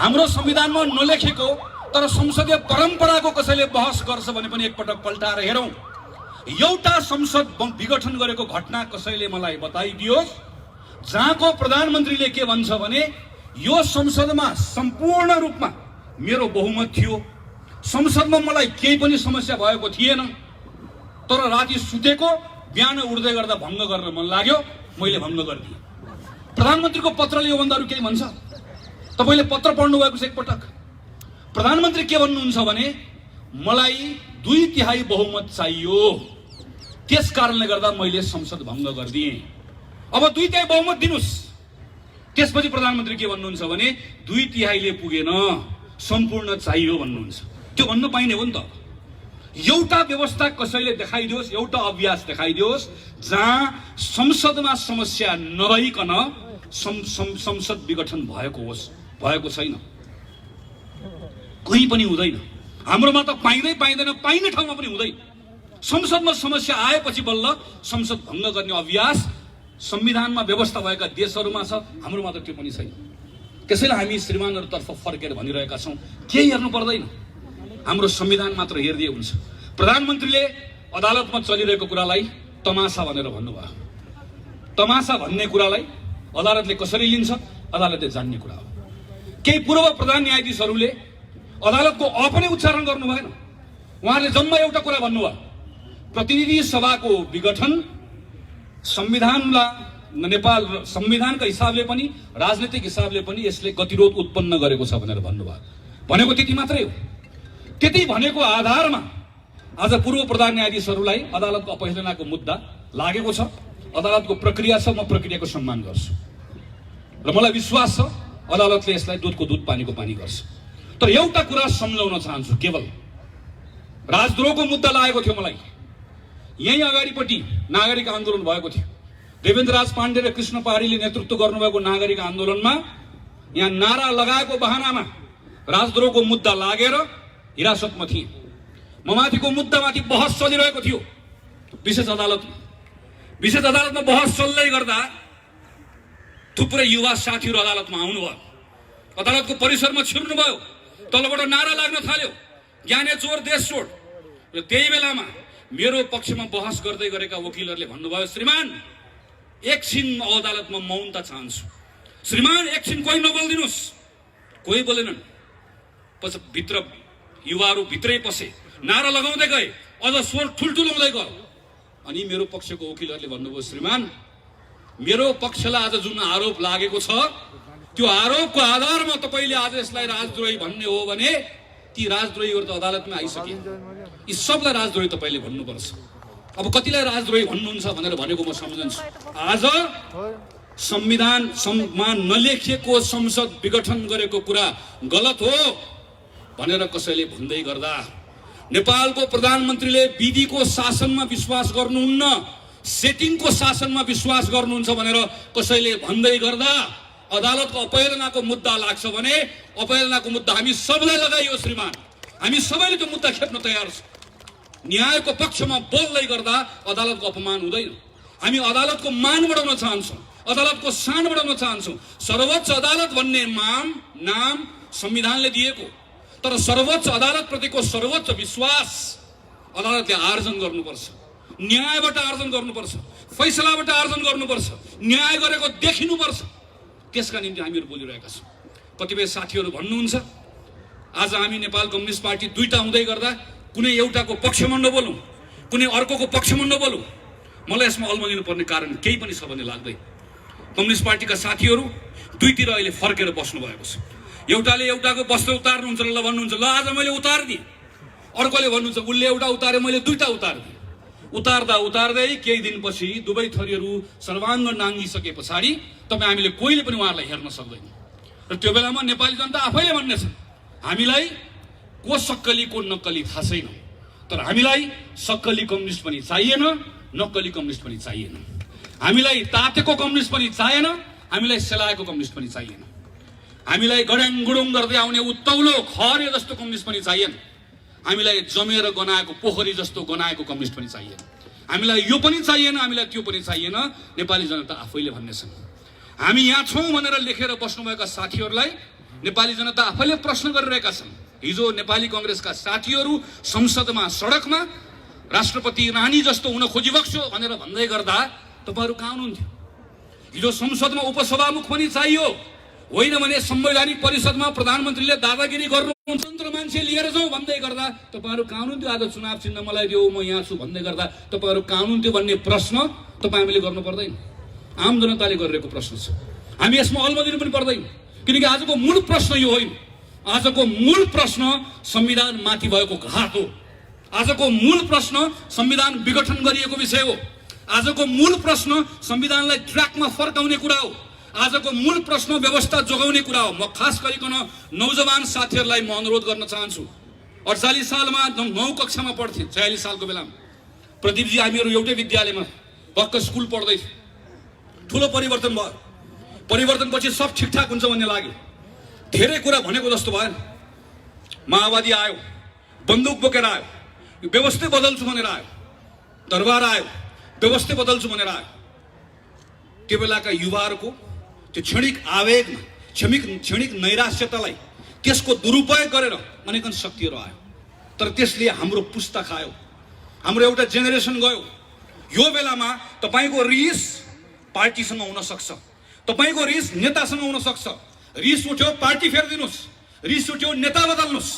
हाम्रो संविधानमा नलेखेको तर संसदीय परम्पराको कसैले बहस गर्छ भने पनि एकपटक पल्टाएर हेरौँ। एउटा संसद विघटन गरेको घटना कसैले मलाई बताइदियोस् जहाँको प्रधानमन्त्रीले के भन्छ भने यो संसदमा सम्पूर्ण रूपमा मेरो बहुमत थियो, संसदमा मलाई केही पनि समस्या भएको थिएन, तर राति सुतेको बिहान उठ्दै गर्दा भङ्ग गर्न मन लाग्यो, मैले भङ्ग गरिदिएँ। प्रधानमन्त्रीको पत्रले योभन्दा अरू केही भन्छ? तपाईँले पत्र पढ्नु भएको छ एकपटक। प्रधानमन्त्री के भन्नुहुन्छ भने मलाई 2/3 बहुमत चाहियो, त्यस कारणले गर्दा मैले संसद भङ्ग गरिदिएँ। अब 2/3 बहुमत दिनुस्। त्यसपछि प्रधानमन्त्री के भन्नुहुन्छ भने 2/3 पुगेन, सम्पूर्ण चाहियो भन्नुहुन्छ। त्यो भन्न पाइने हो नि त। एउटा व्यवस्था कसैले देखाइदियोस्, एउटा अभ्यास देखाइदियोस् जहाँ संसदमा समस्या नभइकन संसद विघटन भएको होस्। भएको छैन, कहीँ पनि हुँदैन। हाम्रोमा त पाइँदैन, पाइने ठाउँमा पनि हुँदैन। संसदमा समस्या आएपछि बल्ल संसद भङ्ग गर्ने अभ्यास संविधानमा व्यवस्था भएका देशहरूमा छ, हाम्रोमा त त्यो पनि छैन। त्यसैले हामी श्रीमानहरूतर्फ फर्केर भनिरहेका छौँ केही हेर्नु पर्दैन, हाम्रो संविधान मात्र हेरिदिए हुन्छ। प्रधानमन्त्रीले अदालतमा चलिरहेको कुरालाई तमासा भनेर भन्नुभयो। तमासा भन्ने कुरालाई अदालतले कसरी लिन्छ अदालतले जान्ने कुरा हो। केही पूर्व प्रधान न्यायाधीशहरूले अदालतको अ पनि उच्चारण गर्नु भएन। उहाँहरूले जम्मा एउटा कुरा भन्नुभयो, प्रतिनिधि सभाको विघटन संविधानलाई नेपाल संविधानका हिसाबले पनि राजनीतिक हिसाबले पनि यसले गतिरोध उत्पन्न गरेको छ भनेर भन्नुभयो। भनेको त्यति मात्रै हो। त्यति भनेको आधारमा आज पूर्व प्रधान न्यायाधीशहरूलाई अदालतको अपहेलनाको मुद्दा लागेको छ। अदालतको प्रक्रिया छ, म प्रक्रियाको सम्मान गर्छु र मलाई विश्वास छ अदालतले यसलाई दुधको दुध पानीको पानी गर्छ। तर एउटा कुरा सम्झाउन चाहन्छु, केवल राजद्रोहको मुद्दा लागेको थियो मलाई। यही अगाडिपट्टि नागरिक आन्दोलन भएको थियो। देवेन्द्र राज पाण्डे र कृष्ण पहाडीले नेतृत्व गर्नुभएको नागरिक आन्दोलनमा यहाँ नारा लगाएको बहानामा राजद्रोहको मुद्दा लागेर हिरासतमा थिए। म माथिको मुद्दामाथि बहस चलिरहेको थियो विशेष अदालतमा। विशेष अदालतमा बहस चल्दै गर्दा थुप्रै युवा साथीहरू अदालतमा आउनुभयो। अदालतको परिसरमा छिर्नुभयो, तलबाट नारा लाग्न थाल्यो, ज्ञाने चोर देश छोड। र त्यही बेलामा मेरो पक्षमा बहस गर्दै गरेका वकिलहरूले भन्नुभयो, श्रीमान एकछिन अदालतमा मौनता चाहन्छु, श्रीमान एकछिन कोही नबोलिदिनुहोस्। कोही बोलेनन्। पछि भित्र युवाहरू भित्रै पसे, नारा लगाउँदै गए, अझ स्वर ठुल्ठुलो हुँदै गयो। अनि मेरो पक्षको वकिलहरूले भन्नुभयो, श्रीमान मेरो पक्षलाई आज जुन आरोप लागेको छ त्यो आरोपको आधारमा तपाईँले आज यसलाई राजद्रोही भन्ने हो भने ती राजद्रोहीहरू त अदालतमा आइसके। यी सबलाई राजद्रोही तपाईँले भन्नुपर्छ। अब कतिलाई राजद्रोही भन्नुहुन्छ भनेर भनेको म सम्झन्छु। आज संविधानमा नलेखिएको संसद विघटन गरेको कुरा गलत हो भनेर कसैले भन्दै गर्दा नेपालको प्रधानमन्त्रीले विधिको शासनमा विश्वास गर्नुहुन्न, सेटिङको शासनमा विश्वास गर्नुहुन्छ भनेर कसैले भन्दै गर्दा अदालतको अपहेलनाको मुद्दा लाग्छ भने अपहेलनाको मुद्दा हामी सबैलाई लगाइयो श्रीमान। हामी सबैले त्यो मुद्दा खेप्न तयार छौँ। न्यायको पक्षमा बोल्दै गर्दा अदालतको अपमान हुँदैन। हामी अदालतको मान बढाउन चाहन्छौँ, अदालतको शान बढाउन चाहन्छौँ। सर्वोच्च अदालत भन्ने नाम संविधानले दिएको, तर सर्वोच्च अदालत प्रतिको सर्वोच्च विश्वास अदालतले आर्जन गर्नुपर्छ, न्यायबाट आर्जन गर्नुपर्छ, फैसलाबाट आर्जन गर्नुपर्छ, न्याय गरेको देखिनुपर्छ। त्यसका निम्ति हामीहरू बोलिरहेका छौँ। कतिपय साथीहरू भन्नुहुन्छ आज हामी नेपाल कम्युनिस्ट पार्टी दुईटा हुँदै गर्दा कुनै एउटाको पक्षमा नबोलौँ, कुनै अर्कोको पक्षमा नबोलौँ। मलाई यसमा अल्मगिनु पर्ने कारण केही पनि छ भन्ने लाग्दैन। कम्युनिस्ट पार्टीका साथीहरू दुईतिर अहिले फर्केर बस्नु भएको छ। एउटाले एउटाको वस्त्र उतार्नुहुन्छ ल भन्नुहुन्छ, ल आज मैले उतारिदिएँ। अर्कोले भन्नुहुन्छ उसले एउटा उतारे मैले दुईटा उतारिदिएँ। उतार्दा उतार्दै केही दिनपछि दुवै थरीहरू सर्वाङ्ग नाङ्गिसके पछाडि तपाईँ हामीले कोहीले पनि उहाँहरूलाई हेर्न सक्दैन। र त्यो बेलामा नेपाली जनता आफैले भन्नेछ हामीलाई को सक्कली को नक्कली थाहा छैन, तर हामीलाई सक्कली कम्युनिस्ट पनि चाहिएन, नक्कली कम्युनिस्ट पनि चाहिएन। हामीलाई तातेको कम्युनिस्ट पनि चाहिएन, हामीलाई सेलाएको कम्युनिस्ट पनि चाहिएन। हामीलाई गड्याङ गुडुङ गर्दै आउने उत्तौलो खरे जस्तो कम्युनिस्ट पनि चाहिएन। हामीलाई जमेर गनाएको पोखरी जस्तो गनाएको कम्युनिस्ट पनि चाहिएन। हामीलाई यो पनि चाहिएन, हामीलाई त्यो पनि चाहिएन। नेपाली जनता आफैले भन्नेछन्। हामी यहाँ छौँ भनेर लेखेर बस्नुभएका साथीहरूलाई नेपाली जनता आफैले प्रश्न गरिरहेका छन्। हिजो नेपाली कांग्रेसका साथीहरू संसदमा सडकमा राष्ट्रपति रानी जस्तो हुन खोजिबक्स्यो भनेर भन्दै गर्दा तपाईहरु कहाँ हुनुहुन्थ्यो? हिजो संसदमा उपसभामुख पनि चाहियो, होइन भने संवैधानिक परिषदमा प्रधानमन्त्रीले दादागिरी गर्नु स्वतन्त्र मान्छे लिएर जाउँ भन्दै गर्दा तपाईहरु कहाँ हुनुहुन्थ्यो? आज चुनाव चिन्ह मलाई दियो, म यहाँ छु भन्दै गर्दा तपाईहरु कहाँ हुनुहुन्थ्यो भन्ने प्रश्न तपाई हामीले गर्नु पर्दैन। आम जनताले गरिरहेको प्रश्न छ। हामी यसमा अल्मदिनु पनि पर्दैन, किनकि आजको मूल प्रश्न यो होइन। आजको मूल प्रश्न संविधान माथि भएको घात हो। आजको मूल प्रश्न संविधान विघटन गरिएको विषय हो। आजको मूल प्रश्न संविधानलाई ट्र्याकमा फर्काउने कुरा हो। आजको मूल प्रश्न व्यवस्था जोगाउने कुरा हो। म खास गरिकन नौजवान साथीहरूलाई म अनुरोध गर्न चाहन्छु। 48 सालमा 9 कक्षामा पढ्थे, 46 सालको बेलामा प्रदीपजी हामीहरू एउटै विद्यालयमा पक्क स्कुल पढ्दै थियौँ। ठुलो परिवर्तन भयो। परिवर्तनपछि सब ठिकठाक हुन्छ भन्ने लाग्यो। धेरै कुरा भनेको जस्तो भएन। माओवादी आयो, बन्दुक बोकेर आयो, व्यवस्था बदल्छु भनेर आयो, दरबार आयो, व्यवस्था बदल्छु भनेर आयो। त्यो बेलाका युवाहरूको त्यो क्षणिक आवेगमा, क्षणिक नैराश्यतालाई त्यसको दुरुपयोग गरेर अनेकन शक्तिहरू आयो। तर त्यसले हाम्रो पुस्ता खायो, हाम्रो एउटा जेनेरेसन गयो। यो बेलामा तपाईको रिस पार्टीसँग हुन सक्छ, तपाईको रिस नेतासँग हुन सक्छ। रिस उठ्यो पार्टी फेर्दिनुस्, रिस उठ्यो नेता बदल्नुस्,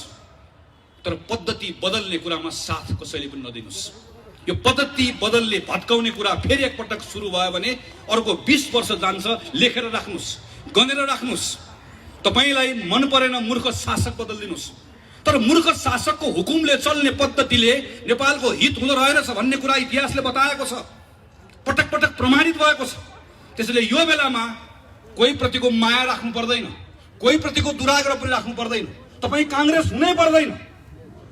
तर पद्धति बदल्ने कुरामा साथ कसैले पनि नदिनुस्। यो पद्धति बदल्ने भत्काउने कुरा फेरि एकपटक सुरु भयो भने अर्को 20 वर्ष जान्छ। लेखेर राख्नुस्, गनेर राख्नुस्। तपाईलाई मन परेन मूर्ख शासक बदल्दिनुस्, तर मूर्ख शासकको हुकुमले चल्ने पद्धतिले नेपालको हित हुँदो रहेछ भन्ने कुरा इतिहासले बताएको छ, पटक पटक प्रमाणित भएको छ। त्यसैले यो बेलामा कोही प्रतिको माया राख्नु पर्दैन, कोही प्रतिको दुराग्रह पनि राख्नु पर्दैन। तपाई कांग्रेस हुनै पर्दैन।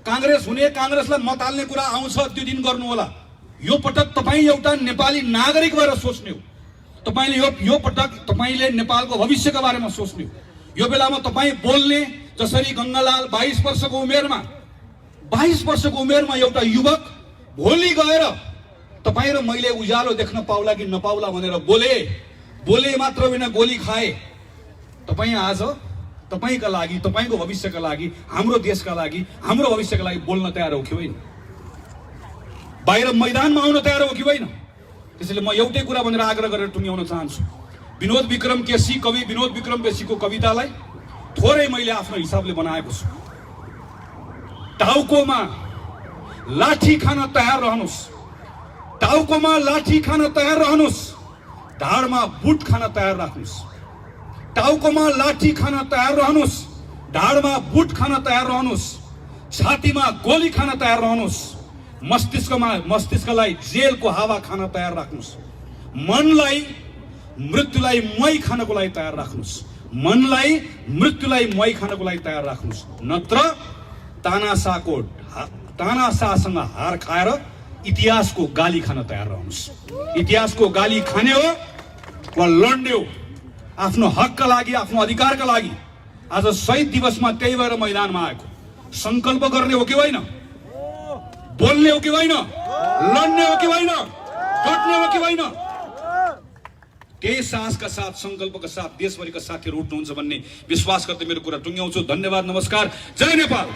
कांग्रेस हुने, कांग्रेसलाई मत हाल्ने कुरा आउँछ त्यो दिन गर्नु होला। यो पटक तपाई एउटा नेपाली नागरिक भएर सोच्ने हो। तपाईले यो पटक तपाईले नेपालको भविष्यका बारेमा सोच्ने हो। यो बेलामा तपाई बोल्ने जसरी गंगालाल 22 वर्षको उमेरमा 22 वर्षको उमेरमा एउटा युवक भोलि गएर तपाई र मैले उज्यालो देख्न पाउला कि नपाउला भनेर बोले मात्र बिना गोली खाए। तपाई आज तपाईका लागि, तपाईको भविष्यका लागि, हाम्रो देशका लागि, हाम्रो भविष्यका लागि बोल्न तयार हो कि होइन? बाहिर मैदानमा आउन तयार हो कि होइन? त्यसैले म एउटै कुरा भनेर आग्रह गरेर टुङ्ग्याउन चाहन्छु। विनोद विक्रम केसी, कवि विनोद विक्रम केसीको कवितालाई थोरै मैले आफ्नो हिसाबले बनाएको छु। टाउकोमा लाठी खान तयार रहनुस्, टाउकोमा लाठी खान तयार रहनुस्, ढाडमा बुट खान तयार राख्नुस्। टाउकोमा लाठी खान तयार रहनुस्, ढाडमा बुट खान तयार रहनुस्, छातीमा गोली खान तयार रहनुस्, मस्तिष्कलाई जेलको हावा खान तयार राख्नुस्, मनलाई मृत्युलाई मई खानको लागि तयार राख्नुस्, मनलाई मृत्युलाई मई खानको लागि तयार राख्नुस्। नत्र तानाशाहसँग हार खाएर इतिहासको गाली खान तयार रहनुस्। इतिहासको गाली खाने हो वा लड्ने हो आफ्नो हकका लागि, आफ्नो अधिकारका लागि। आज शहीद दिवसमा त्यही भएर मैदानमा आएको। संकल्प गर्ने हो कि होइन? बोल्ने हो कि होइन? लड्ने हो कि होइन? डट्ने हो कि होइन? त्यही साहसका साथ, संकल्पका साथ देशभरिका साथीहरू उठ्नुहुन्छ भन्ने विश्वास गर्दै मेरो कुरा टुङ्ग्याउँछु। धन्यवाद, नमस्कार, जय नेपाल।